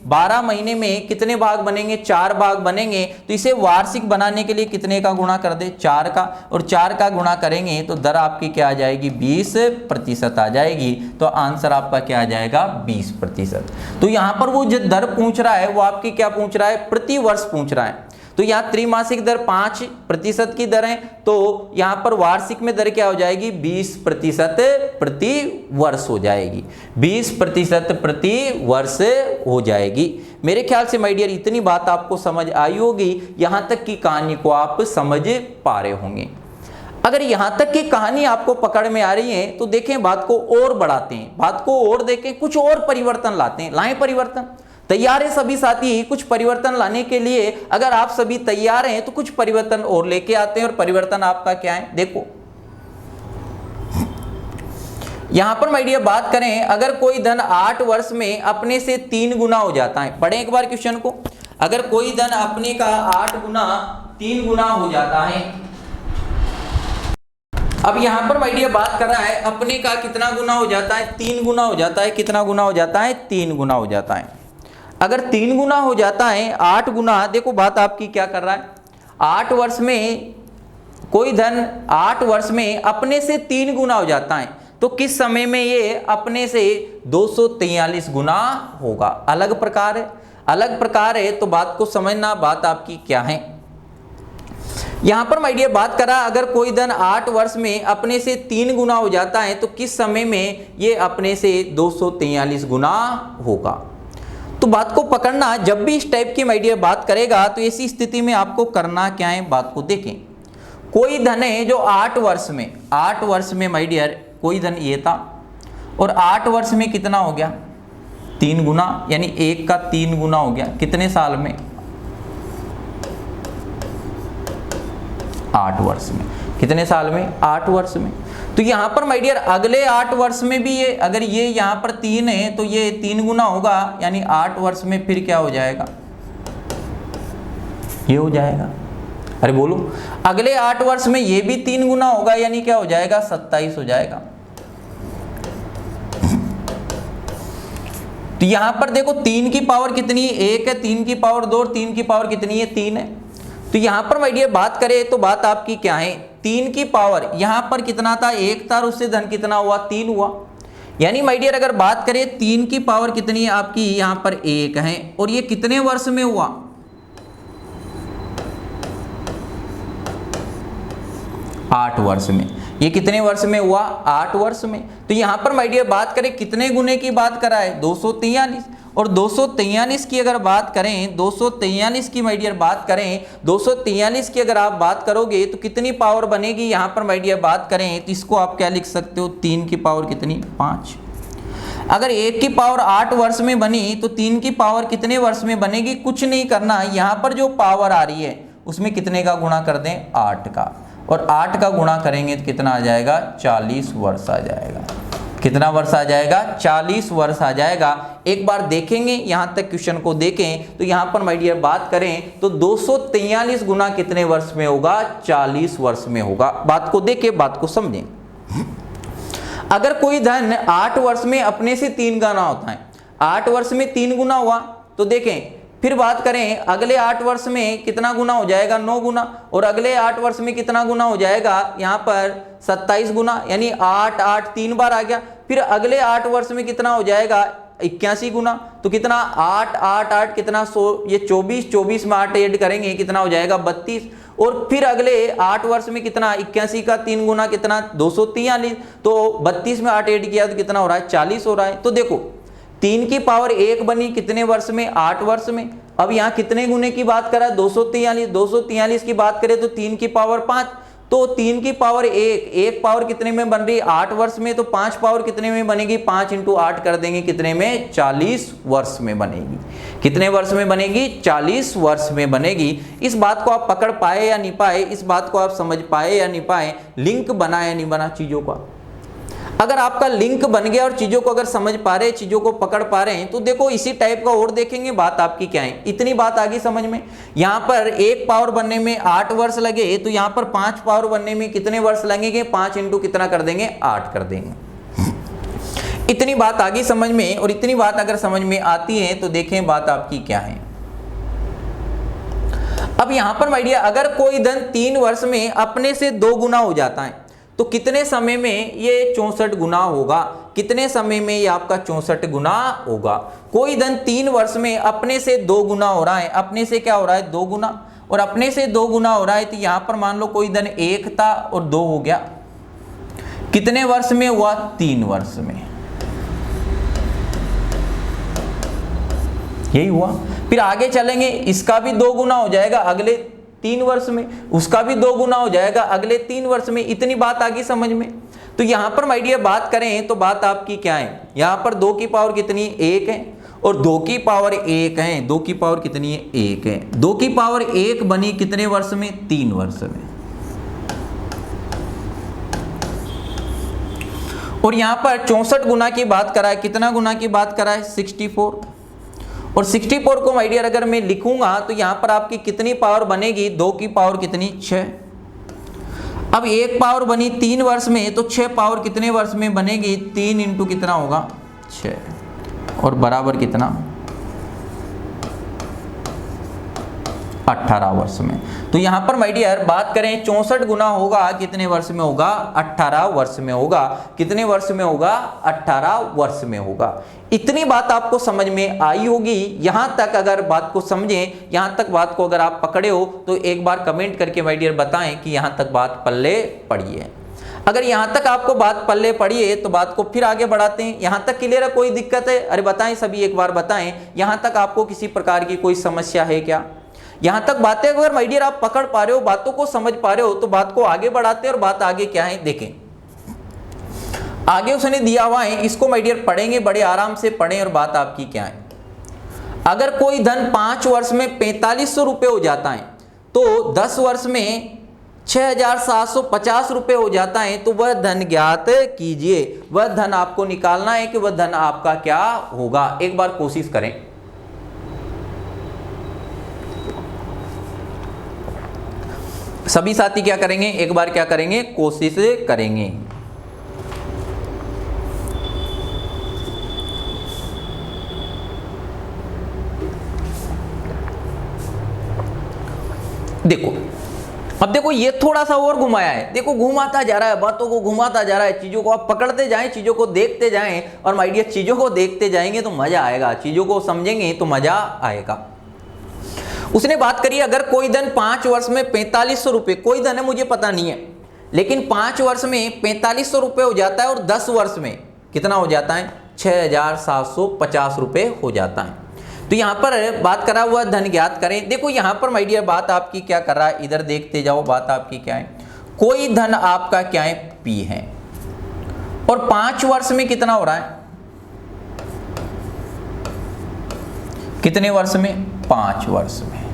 12 महीने में कितने भाग बनेंगे, 4 भाग बनेंगे, तो इसे वार्षिक बनाने के लिए कितने का गुणा कर दे 4 का, और 4 का गुणा करेंगे तो दर आपकी क्या आ जाएगी 20% आ जाएगी, तो आंसर आपका क्या आ जाएगा 20%। तो यहां पर वो जो दर पूछ रहा है वो आपकी क्या पूछ रहा है, प्रति वर्ष पूछ रहा है, तो यहाँ त्रैमासिक दर 5% की दर है, तो यहाँ पर वार्षिक में दर क्या हो जाएगी 20% प्रति वर्ष हो जाएगी, 20% प्रति वर्ष हो जाएगी। मेरे ख्याल से माय डियर इतनी बात आपको समझ आई होगी, यहाँ तक की कहानी को आप समझ पा रहे होंगे। अगर यहाँ तक की कहानी आपको पकड़ में आ रही है तो देखें बात को और बढ़ाते हैं, बात को और देखें, कुछ और परिवर्तन लाते हैं, लाएं परिवर्तन। तैयार है सभी साथी कुछ परिवर्तन लाने के लिए? अगर आप सभी तैयार हैं तो कुछ परिवर्तन और लेके आते हैं, और परिवर्तन आपका क्या है देखो। यहां पर माय डियर बात करें अगर कोई धन 8 वर्ष में अपने से 3 गुना हो जाता है, पढ़ें एक बार क्वेश्चन को, अगर कोई धन अपने का 8 गुना 3 गुना हो जाता है। अब यहां पर माय डियर बात कर रहा है अपने का कितना गुना हो जाता है, 3 गुना हो जाता है, कितना गुना हो जाता है 3 गुना हो जाता है। अगर 3 गुना हो जाता है 8 गुना, देखो बात आपकी क्या कर रहा है, 8 वर्ष में कोई धन 8 वर्ष में अपने से 3 गुना हो जाता है, तो किस समय में ये अपने से 243 गुना होगा। अलग प्रकार है, अलग प्रकार है, तो बात को समझना बात आपकी क्या है। यहां पर माय डियर बात करा अगर कोई धन 8 वर्ष में अपने से 3 गुना हो जाता है तो किस समय में ये अपने से 243 गुना होगा। तो बात को पकड़ना, जब भी इस टाइप की माय डियर बात करेगा तो ऐसी स्थिति में आपको करना क्या है, बात को देखें। कोई धन है जो 8 वर्ष में माय डियर कोई धन ये था, और 8 वर्ष में कितना हो गया 3 गुना, यानी 1 का 3 गुना हो गया, कितने साल में 8 वर्ष में, कितने साल में 8 वर्ष में। तो यहां पर माय डियर अगले 8 वर्ष में भी ये, अगर ये यहां पर 3 है तो ये 3 गुना होगा, यानी 8 वर्ष में फिर क्या हो जाएगा, ये हो जाएगा। अरे बोलो, अगले 8 वर्ष में ये भी 3 गुना होगा, यानी क्या हो जाएगा 27 हो जाएगा। तो यहां पर देखो 3 की पावर कितनी है 1 है, 3 की पावर 2 और 3 की पावर कितनी है 3 है। तो यहां पर माय डियर बात करें तो बात आपकी क्या है, 3 की पावर यहां पर कितना था 1 था, और उससे धन कितना हुआ 3 हुआ, यानी माय डियर अगर बात करें 3 की पावर कितनी है आपकी यहां पर 1 है, और ये कितने वर्ष में हुआ 8 वर्ष में, ये कितने वर्ष में हुआ, 8 वर्ष में। तो यहां पर माय डियर बात करें कितने गुने की बात करा है, 243, और 243 की अगर बात करें, 243 की माय डियर बात करें, 243 की अगर आप बात करोगे तो कितनी पावर बनेगी, यहां पर माय डियर बात करें तो इसको आप क्या लिख सकते हो, 3 की पावर कितनी, 5। अगर 1 की पावर 8 वर्ष में बनी तो 3 की पावर कितने वर्ष में बनेगी, कुछ नहीं करना, यहां पर जो पावर आ रही है उसमें कितने का गुणा कर दें, 8 का, और 8 का गुणा करेंगे तो कितना आ जाएगा, 40 वर्ष आ जाएगा। कितना वर्ष आ जाएगा, 40 वर्ष आ जाएगा। एक बार देखेंगे यहां तक क्वेश्चन को देखें तो यहां पर माय डियर बात करें तो 243 गुना कितने वर्ष में होगा, 40 वर्ष में होगा। बात को देखें, बात को समझें। अगर कोई धन 8 वर्ष में अपने से 3 गुना होता है, 8 वर्ष में 3 गुना हुआ तो देखें, फिर बात करें अगले 8 वर्ष में कितना गुना हो जाएगा, 9 गुना, और अगले 8 वर्ष में कितना गुना हो जाएगा, यहाँ पर 27 गुना, यानी 8 8 3 बार आ गया। फिर अगले 8 वर्ष में कितना हो जाएगा, 81 गुना, तो कितना 8 8 8 कितना 100, ये 24, 24 में 8 ऐड करेंगे कितना हो जाएगा, 32। और फिर अगले 8 वर्ष में कितना, 81 का 3 गुना कितना, 243, तो 32 में 8 ऐड किया तो कितना हो रहा है, 40 हो रहा है। तो देखो 3 की पावर 1 बनी कितने वर्ष में, 8 वर्ष में। अब यहाँ कितने गुने की बात करा, 243, 243 की बात करें तो 3 की पावर 5, तो 3 की पावर 1 पावर कितने में बन रही, 8 वर्ष में, तो 5 पावर कितने में बनेगी, 5 × 8 कर देंगे कितने में, 40 वर्ष में बनेगी। कितने वर्ष में बनेगी, 40 वर्ष में बनेगी। इस बात को आप पकड़ पाए या नहीं पाए, इस बात को आप समझ पाए या नहीं पाए, लिंक बना या नहीं बना चीजों का। अगर आपका लिंक बन गया और चीजों को अगर समझ पा रहे, चीजों को पकड़ पा रहे हैं, तो देखो इसी टाइप का और देखेंगे, बात आपकी क्या है। इतनी बात आ गई समझ में। यहां पर 1 पावर बनने में 8 वर्ष लगे, तो यहां पर 5 पावर बनने में कितने वर्ष लगेंगे, 5 × कितना कर देंगे, 8 कर देंगे। इतनी बात आ गई समझ में। और इतनी बात अगर समझ में आती है तो देखें बात आपकी क्या है। अब यहां पर माय डियर अगर कोई धन 3 वर्ष में अपने से 2 गुना हो जाता है तो कितने समय में ये 64 गुना होगा, कितने समय में ये आपका 64 गुना होगा। कोई धन 3 वर्ष में अपने से 2 गुना हो रहा है, अपने से क्या हो रहा है, 2 गुना, और अपने से 2 गुना हो रहा है, तो यहां पर मान लो कोई धन 1 था और 2 हो गया, कितने वर्ष में हुआ, 3 वर्ष में, यही हुआ। फिर आगे चलेंगे, इसका भी 2 गुना हो जाएगा अगले 3 वर्ष में, उसका भी 2 गुना हो जाएगा अगले 3 वर्ष में। इतनी बात आ गई समझ में। तो यहां पर माय डियर बात करें तो बात आपकी क्या है, यहां पर 2 की पावर कितनी, 1 है, और 2 की पावर 1 है, 2 की पावर कितनी है, 1 है। 2 की पावर 1 बनी कितने वर्ष में, 3 वर्ष में। और यहां पर 64 गुना की बात करा है, कितना गुना की बात करा है, 64। और 64 को माय डियर अगर मैं लिखूंगा तो यहां पर आपकी कितनी पावर बनेगी, 2 की पावर कितनी, 6। अब 1 पावर बनी 3 वर्ष में, तो 6 पावर कितने वर्ष में बनेगी, 3 × कितना होगा, 6, और बराबर कितना, 18 वर्ष में। तो यहां पर माय डियर बात करें 64 गुना होगा कितने वर्ष में होगा, 18 वर्ष में होगा। कितने वर्ष में होगा, 18 वर्ष में होगा। इतनी बात आपको समझ में आई होगी। यहां तक अगर बात को समझें, यहां तक बात को अगर आप पकड़े हो तो एक बार कमेंट करके माय डियर बताएं कि यहां तक बात पल्ले पड़ी है। अगर यहां तक आपको बात पल्ले पड़ी है तो बात को फिर आगे बढ़ाते हैं। यहां तक क्लियर है, कोई दिक्कत है, अरे बताएं सभी, एक बार बताएं यहां तक आपको किसी प्रकार की कोई समस्या है क्या। यहां तक बातें अगर माय डियर आप पकड़ पा रहे हो, बातों को समझ पा रहे हो, तो बात को आगे बढ़ाते हैं। और बात आगे क्या है देखें, आगे उसने दिया हुआ है, इसको माय डियर पढ़ेंगे, बड़े आराम से पढ़ें। और बात आपकी क्या है, अगर कोई धन 5 वर्ष में 4500 रुपए हो जाता है, तो 10 वर्ष में 6750 रुपए हो जाता है, तो वह धन ज्ञात कीजिए। वह धन आपको निकालना है कि वह धन आपका क्या होगा। एक बार कोशिश करें। सभी साथी क्या करेंगे, एक बार क्या करेंगे, कोशिश करेंगे। देखो, अब देखो ये थोड़ा सा और घुमाया है, देखो घुमाता जा रहा है, बातों को घुमाता जा रहा है। चीजों को आप पकड़ते जाएं, चीजों को देखते जाएं, और माय डियर चीजों को देखते जाएंगे तो मजा आएगा, चीजों को समझेंगे तो मजा आएगा। उसने बात करी अगर कोई धन 5 वर्ष में 4500 रुपए, कोई धन है मुझे पता नहीं है, लेकिन 5 वर्ष में 4500 रुपये हो जाता है और 10 वर्ष में कितना हो जाता है 6750 रुपये हो जाता है। तो यहाँ पर बात करा हुआ धन ज्ञात करें। देखो यहाँ पर माय डियर बात आपकी क्या कर रहा है, इधर देखते जाओ, बात आपकी क्या है, कोई धन आपका क्या है P है और 5 वर्ष में कितना हो रहा है, कितने वर्ष में, 5 वर्ष में।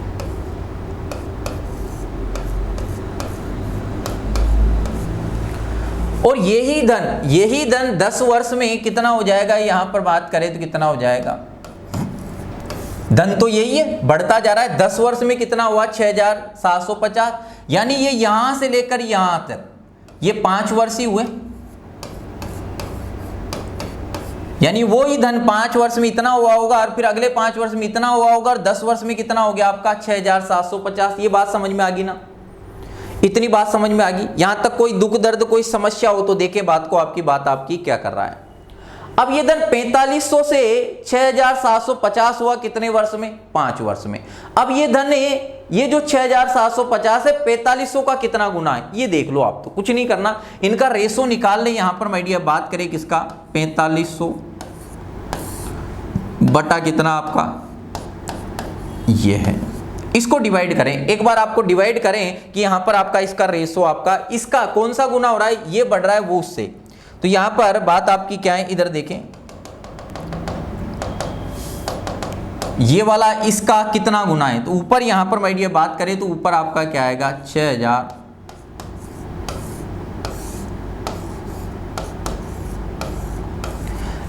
और यही धन 10 वर्ष में कितना हो जाएगा, यहां पर बात करें तो कितना हो जाएगा, धन तो यही है, बढ़ता जा रहा है। 10 वर्ष में कितना हुआ 6750, यानी ये यहां से लेकर यहां तक ये 5 वर्ष ही हुए, यानी वो ही धन 5 वर्ष में इतना हुआ होगा और फिर अगले 5 वर्ष में इतना हुआ होगा और 10 वर्ष में कितना हो गया आपका 6750। ये बात समझ में आ गई ना, इतनी बात समझ में आ गई। यहां तक कोई दुख दर्द कोई समस्या हो तो देखे बात को, आपकी बात आपकी क्या कर रहा है। अब ये धन 4500 से 6750 हुआ कितने वर्ष में, 5 वर्ष में। अब ये धन ये जो 6750 है 4500 का कितना गुना है ये देख लो आप, तो कुछ नहीं करना, इनका रेशो निकाल ले। यहां पर माय डियर बात करें किसका, 4500 बटा कितना आपका ये है, इसको डिवाइड करें। एक बार आपको डिवाइड करें कि यहां पर आपका इसका रेशो आपका इसका कौन सा गुना हो रहा है, ये बढ़ रहा है वो उससे। तो यहां पर बात आपकी क्या है, इधर देखें, ये वाला इसका कितना गुना है, तो ऊपर यहां पर माय डियर बात करें तो ऊपर आपका क्या आएगा 6000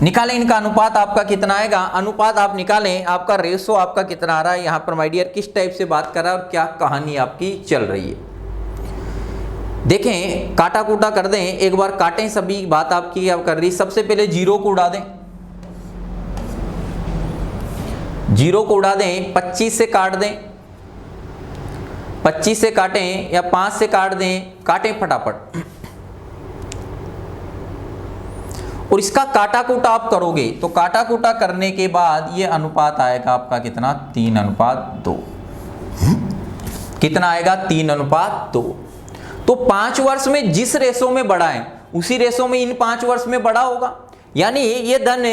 निकालें। इनका अनुपात आपका कितना आएगा, अनुपात आप निकालें, आपका रेशो आपका कितना आ रहा है। यहां पर माय डियर किस टाइप से बात कर रहा है और क्या कहानी आपकी चल रही है, देखें, काटा कूटा कर दें, एक बार काटें सभी, बात आपकी क्या कर रही। सबसे पहले 0 को उड़ा दें, 0 को उड़ा दें, 25 से काट दें, 25 से काटें या 5 से काट दें, काटें फटाफट। और इसका काटा कूटा आप करोगे तो काटा कूटा करने के बाद ये अनुपात आएगा आपका कितना, 3:2। कितना आएगा, 3:2। तो 5 वर्ष में जिस रेशो में बढ़ा है उसी रेशो में इन 5 वर्ष में बढ़ा होगा, यानी ये धन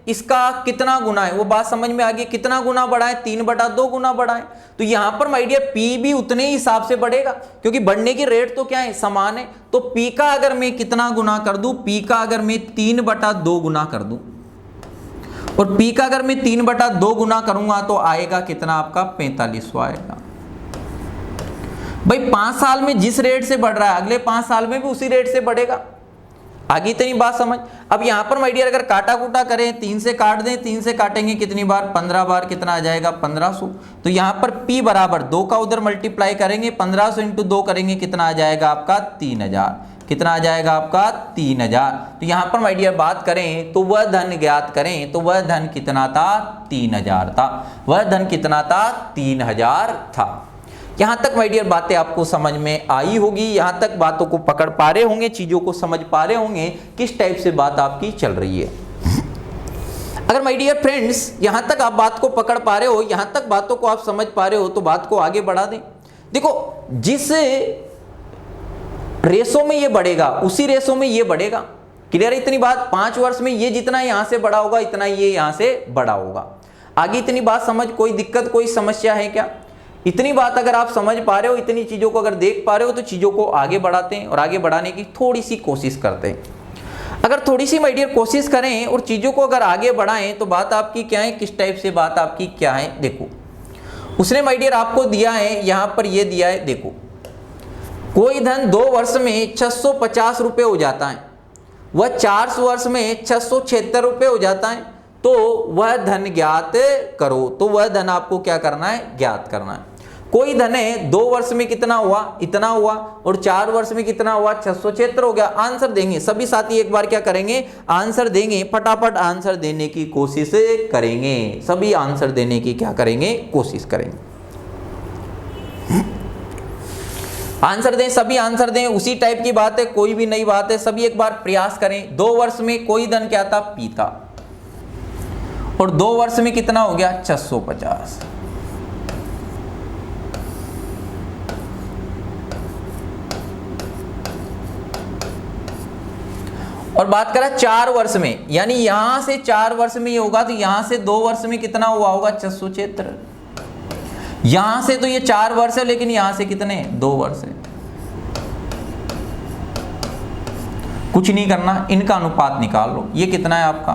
इसका कितना गुना है, वो बात समझ में आ गई। कितना गुना बढ़ा है, 3/2 गुना बढ़ा है। तो यहां पर माय डियर P भी उतने ही हिसाब से बढ़ेगा, क्योंकि बढ़ने की रेट तो क्या है, समान है। तो P का अगर मैं कितना गुना कर दूं, P का अगर मैं 3/2 गुना कर दूं, और P का अगर मैं 3/2 गुना करूंगा तो आएगा कितना आपका 4500 आएगा। भाई 5 साल में जिस रेट से बढ़ रहा है अगले 5 साल में भी उसी रेट से बढ़ेगा। आगे इतनी बात समझ। अब यहां पर माय डियर अगर काटा कूटा करें, 3 से काट दें, 3 से काटेंगे कितनी बार, 15 बार, कितना आ जाएगा 1500। तो यहां पर P बराबर 2 का उधर मल्टीप्लाई करेंगे, 1500 इंटू 2 करेंगे, कितना आ जाएगा आपका 3000। कितना आ जाएगा आपका 3000। तो यहां पर माय डियर बात करें तो वह धन ज्ञात करें, तो वह धन कितना था, 3000 था। वह धन कितना था, 3000 था। यहां तक माय डियर बातें आपको समझ में आई होगी, यहां तक बातों को पकड़ पा रहे होंगे, चीजों को समझ पा रहे होंगे किस टाइप से बात आपकी चल रही है। अगर माय डियर फ्रेंड्स यहां तक आप बात को पकड़ पा रहे हो, यहां तक बातों को आप समझ पा रहे हो, तो बात को आगे बढ़ा दें। देखो जिस रेशो में ये बढ़ेगा उसी रेशो में ये बढ़ेगा। क्लियर है इतनी बात। 5 वर्ष में ये जितना यहां से बड़ा होगा इतना ये यहां से बड़ा होगा। आगे इतनी बात समझ, कोई दिक्कत कोई समस्या है क्या? इतनी बात अगर आप समझ पा रहे हो, इतनी चीजों को अगर देख पा रहे हो, तो चीजों को आगे बढ़ाते हैं और आगे बढ़ाने की थोड़ी सी कोशिश करते हैं। अगर थोड़ी सी माय डियर कोशिश करें और चीजों को अगर आगे बढ़ाएं तो बात आपकी क्या है, किस टाइप से बात आपकी क्या है। देखो उसने माय डियर आपको दिया है, यहां पर ये दिया है, देखो कोई धन 2 वर्ष में 650 रुपये हो जाता है, वह 4 वर्ष में 676 रुपये हो जाता है, तो वह धन ज्ञात करो। तो वह धन आपको क्या करना है, ज्ञात करना है। कोई धन है 2 वर्ष में कितना हुआ, इतना हुआ, और 4 वर्ष में कितना हुआ, 676 हो गया। आंसर देंगे सभी साथी, एक बार क्या करेंगे, आंसर देंगे, फटाफट आंसर देने की कोशिश करेंगे। सभी आंसर देने की क्या करेंगे, कोशिश करेंगे। आंसर दें, सभी आंसर दें, उसी टाइप की बात है, कोई भी नई बात है, सभी एक बार प्रयास करें। 2 वर्ष में कोई धन क्या था, P था, और 2 वर्ष में कितना हो गया, 650। और बात करा 4 वर्ष में, यानी यहां से 4 वर्ष में ये होगा तो यहां से 2 वर्ष में कितना हुआ होगा 676। यहां से तो ये 4 वर्ष है, लेकिन यहां से कितने 2 वर्ष है। कुछ नहीं करना, इनका अनुपात निकाल लो। ये कितना है आपका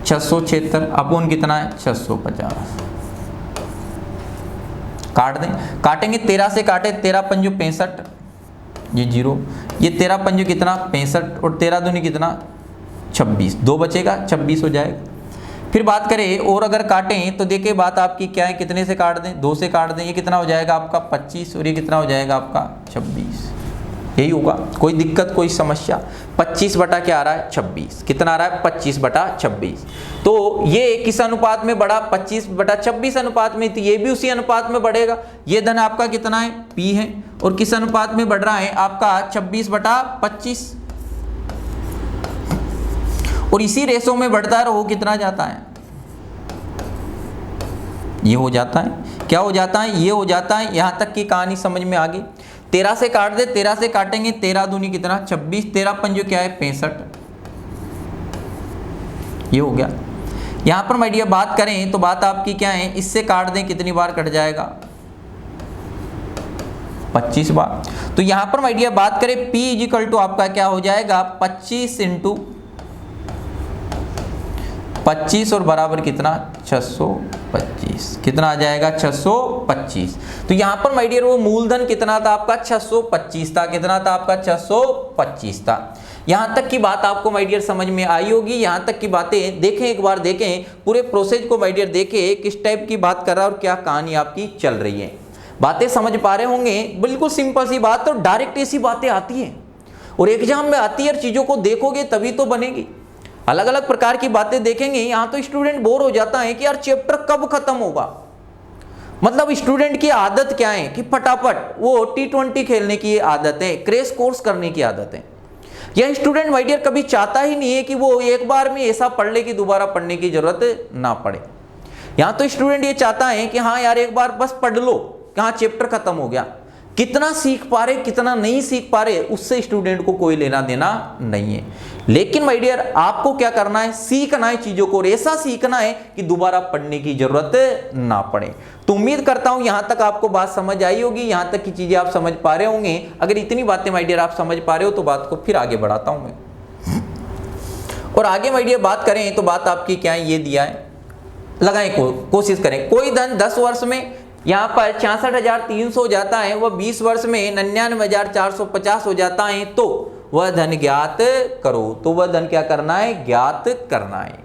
676 अपोन कितना है 650। काट दें, काटेंगे 13 से काटे 13 पंजो 65, ये 0, ये 13 पंजो कितना 65 और 13 दूनी कितना 26, 2 बचेगा 26 हो जाएगा। फिर बात करें और अगर काटें तो देखिए बात आपकी क्या है, कितने से काट दें 2 से काट दें, ये कितना हो जाएगा आपका 25 और ये कितना हो जाएगा आपका 26। यही होगा, कोई दिक्कत कोई समस्या। 25 बटा क्या आ रहा है 26, कितना आ रहा है 25 बटा 26। तो ये किस अनुपात में बढ़ा 25 बटा 26 अनुपात में, तो ये भी उसी अनुपात में बढ़ेगा। ये धन आपका कितना है P है, और किस अनुपात में बढ़ रहा है आपका 26 बटा 25, और इसी रेशो में बढ़ता रहो कितना जाता है, ये हो जाता है, क्या हो जाता है ये हो जाता है। यहां तक की कहानी समझ में आ गई। 13 से काट दे, 13 से काटेंगे 13 दूनी कितना 26, 13 पंजो क्या है 65, ये हो गया। यहां पर माय डियर बात करें तो बात आपकी क्या है, इससे काट दें कितनी बार कट जाएगा 25 बार। तो यहां पर माय डियर बात करें P इजिकल टू आपका क्या हो जाएगा 25 इंटू 25 और बराबर कितना 625, कितना आ जाएगा 625। तो यहां पर माय डियर वो मूलधन कितना था आपका 625 था, कितना था आपका 625 था। यहां तक की बात आपको माय डियर समझ में आई होगी। यहां तक की बातें देखें, एक बार देखें पूरे प्रोसेस को माय डियर, देखें किस टाइप की बात कर रहा है और क्या कहानी आपकी चल रही है। बातें समझ पा रहे होंगे, बिल्कुल सिंपल सी बात, और डायरेक्ट ऐसी बातें आती है और एग्जाम में आती है, चीजों को देखोगे तभी तो बनेगी। अलग अलग प्रकार की बातें देखेंगे, यहां तो स्टूडेंट बोर हो जाता है कि यार चैप्टर कब खत्म होगा। मतलब स्टूडेंट की आदत क्या है कि फटाफट वो T20 खेलने की आदत है, क्रैश कोर्स करने की आदत है। यह स्टूडेंट माय डियर कभी चाहता ही नहीं है कि वो एक बार में ऐसा पढ़ ले कि दोबारा पढ़ने की जरूरत ना पड़े। यहां तो स्टूडेंट ये चाहता है कि हाँ यार एक बार बस पढ़ लो, कहाँ चैप्टर खत्म हो गया। कितना सीख पा रहे कितना नहीं सीख पा रहे उससे स्टूडेंट को कोई लेना देना नहीं है। लेकिन माय डियर आपको क्या करना है, सीखना है चीजों को, और ऐसा सीखना है कि दोबारा पढ़ने की जरूरत ना पड़े। तो उम्मीद करता हूं यहां तक आपको बात समझ आई होगी, यहां तक की चीजें आप समझ पा रहे होंगे। अगर इतनी बातें माय डियर आप समझ पा रहे हो तो बात को फिर आगे बढ़ाता हूं मैं। और आगे माय डियर बात करें तो बात आपकी क्या है, ये दिया है, लगाएं कोशिश करें। कोई धन 10 वर्ष में यहाँ पर 66,300 हो जाता है, वह 20 वर्ष में 99,450 हो जाता है, तो वह धन ज्ञात करो। तो वह धन क्या करना है, ज्ञात करना है।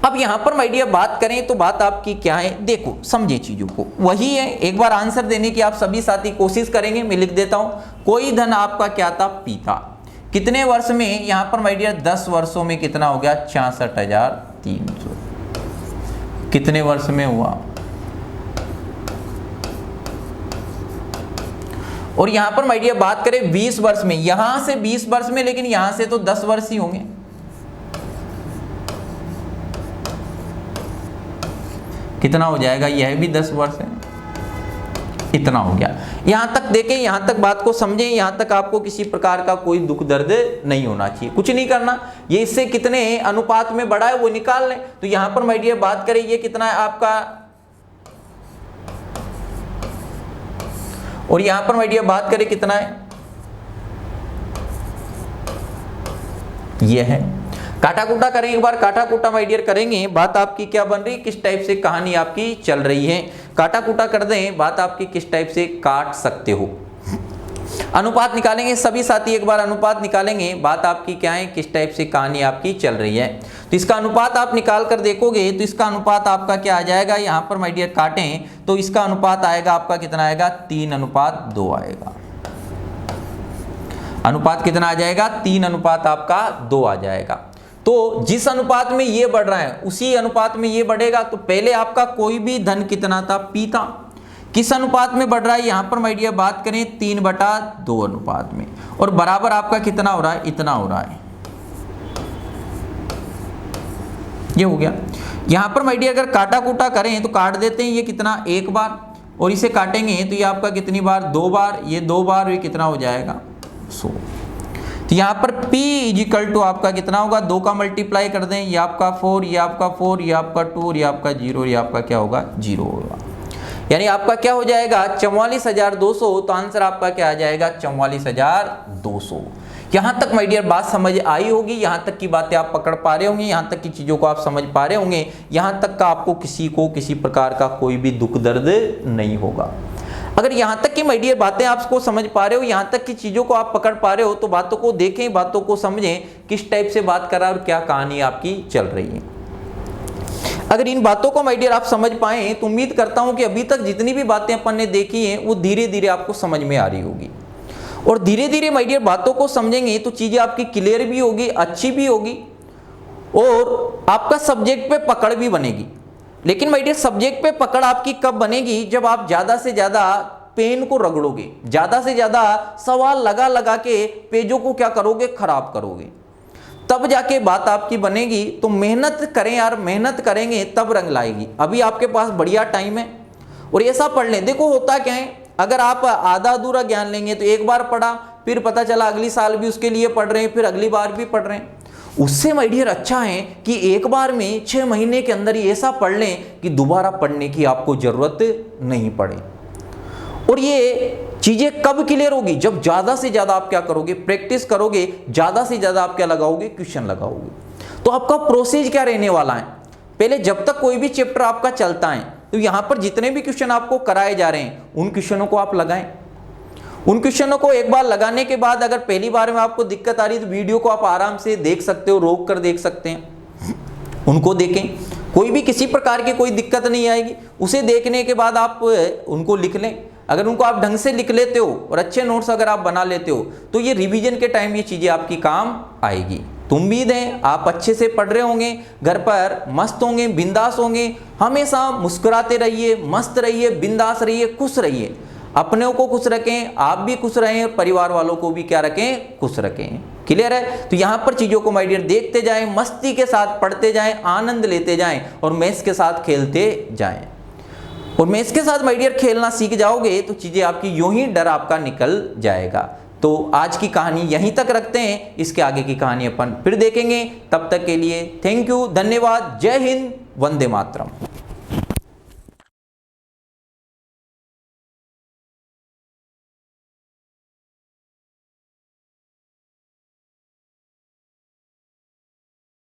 अब यहां पर माय डियर बात करें तो बात आपकी क्या है, देखो समझे चीजों को, वही है। एक बार आंसर देने की आप सभी साथी कोशिश करेंगे, मैं लिख देता हूं। कोई धन आपका क्या था P था, कितने वर्ष में, यहां पर माय डियर 10 वर्षों में कितना हो गया 66,300, कितने वर्ष में हुआ। और यहां पर माय डियर बात करें 20 वर्ष में, यहां से 20 वर्ष में, लेकिन यहां से तो 10 वर्ष ही होंगे। कितना हो जाएगा, यह भी 10 वर्ष है, इतना हो गया। यहां तक देखें, यहां तक बात को समझें, यहां तक आपको किसी प्रकार का कोई दुख दर्द नहीं होना चाहिए, कुछ नहीं करना। ये इससे कितने अनुपात में बढ़ा है वो निकाल लें। तो यहां पर माय डियर बात करें ये कितना है आपका, और यहां पर माय डियर बात करें कितना है, ये है। काटा कूटा करें एक बार, काटा कूटा माय डियर करेंगे, बात आपकी क्या बन रही, किस टाइप से कहानी आपकी चल रही है। काटा कूटा कर दें, बात आपकी किस टाइप से काट सकते हो। अनुपात निकालेंगे सभी साथी, एक बार अनुपात निकालेंगे, बात आपकी क्या है, किस टाइप से कहानी आपकी चल रही है। तो इसका अनुपात आप निकाल कर देखोगे तो इसका अनुपात आपका क्या आ जाएगा, यहां पर माय डियर काटें तो इसका अनुपात आएगा आपका कितना आएगा 3:2 आएगा। अनुपात कितना आ जाएगा 3:2 आपका 2 आ जाएगा। तो जिस अनुपात में ये बढ़ रहा है उसी अनुपात में ये बढ़ेगा। तो पहले आपका कोई भी धन कितना था P था, किस अनुपात में बढ़ रहा है, यहां पर माय डियर बात करें 3/2 अनुपात में, और बराबर आपका कितना हो रहा है, इतना हो रहा है, ये हो गया। यहां पर माय डियर अगर काटा कूटा करें तो काट देते हैं, ये कितना एक बार, और इसे काटेंगे तो ये आपका कितनी बार 2 बार, ये 2 बार, ये कितना हो जाएगा 100। तो यहाँ पर P इजिकल टू आपका कितना होगा, 2 का मल्टीप्लाई कर दें, ये आपका 4, ये आपका 4, ये आपका 2 और ये आपका 0, ये आपका क्या होगा 0 होगा। यानी आपका क्या हो जाएगा 44,200। तो आंसर आपका क्या आ जाएगा 44,200। यहाँ तक माय डियर बात समझ आई होगी, यहाँ तक की बातें आप पकड़ पा रहे होंगे, यहाँ तक की चीज़ों को आप समझ पा रहे होंगे, यहाँ तक का आपको किसी को किसी प्रकार का कोई भी दुख दर्द नहीं होगा। अगर यहाँ तक की माय डियर बातें आपको समझ पा रहे हो, यहाँ तक की चीज़ों को आप पकड़ पा रहे हो, तो बातों को देखें, बातों को समझें, किस टाइप से बात कर रहा है और क्या कहानी आपकी चल रही है। अगर इन बातों को माय डियर आप समझ पाए तो उम्मीद करता हूं कि अभी तक जितनी भी बातें अपन ने देखी हैं वो धीरे धीरे आपको समझ में आ रही होगी, और धीरे धीरे माय डियर बातों को समझेंगे तो चीज़ें आपकी क्लियर भी होगी, अच्छी भी होगी, और आपका सब्जेक्ट पे पकड़ भी बनेगी। लेकिन माय डियर सब्जेक्ट पे पकड़ आपकी कब बनेगी, जब आप ज़्यादा से ज़्यादा पेन को रगड़ोगे, ज़्यादा से ज़्यादा सवाल लगा लगा के पेजों को क्या करोगे, खराब करोगे, तब जाके बात आपकी बनेगी। तो मेहनत करें यार, मेहनत करेंगे तब रंग लाएगी। अभी आपके पास बढ़िया टाइम है और ऐसा पढ़ लें। देखो होता क्या है, अगर आप आधा अधूरा ज्ञान लेंगे तो एक बार पढ़ा, फिर पता चला अगली साल भी उसके लिए पढ़ रहे हैं, फिर अगली बार भी पढ़ रहे हैं। उससे माय डियर अच्छा है कि एक बार में 6 महीने के अंदर ही ऐसा पढ़ लें कि दोबारा पढ़ने की आपको जरूरत नहीं पड़े। और ये चीजें कब क्लियर होगी, जब ज्यादा से ज्यादा आप क्या करोगे, प्रैक्टिस करोगे, ज्यादा से ज्यादा आप क्या लगाओगे, क्वेश्चन लगाओगे। तो आपका प्रोसेस क्या रहने वाला है, पहले जब तक कोई भी चैप्टर आपका चलता है तो यहां पर जितने भी क्वेश्चन आपको कराए जा रहे हैं उन क्वेश्चनों को आप लगाएं। उन क्वेश्चनों को एक बार लगाने के बाद अगर पहली बार में आपको दिक्कत आ रही है तो वीडियो को आप आराम से देख सकते हो, रोक कर देख सकते हैं, उनको देखें, कोई भी किसी प्रकार की कोई दिक्कत नहीं आएगी। उसे देखने के बाद आप उनको लिख लें। अगर उनको आप ढंग से लिख लेते हो और अच्छे नोट्स अगर आप बना लेते हो तो ये रिवीजन के टाइम ये चीज़ें आपकी काम आएगी। तो उम्मीद है आप अच्छे से पढ़ रहे होंगे, घर पर मस्त होंगे, बिंदास होंगे। हमेशा मुस्कुराते रहिए, मस्त रहिए, बिंदास रहिए, खुश रहिए। अपने को खुश रखें, आप भी खुश रहें, परिवार वालों को भी क्या रखें, खुश रखें। क्लियर है। तो यहाँ पर चीज़ों को माय डियर देखते जाएं, मस्ती के साथ पढ़ते जाएं, आनंद लेते जाएं और मैथ्स के साथ खेलते जाएं। और मैथ्स के साथ माय डियर खेलना सीख जाओगे तो चीज़ें आपकी यूं ही डर आपका निकल जाएगा। तो आज की कहानी यहीं तक रखते हैं, इसके आगे की कहानी अपन फिर देखेंगे। तब तक के लिए थैंक यू, धन्यवाद, जय हिंद, वंदे मातरम।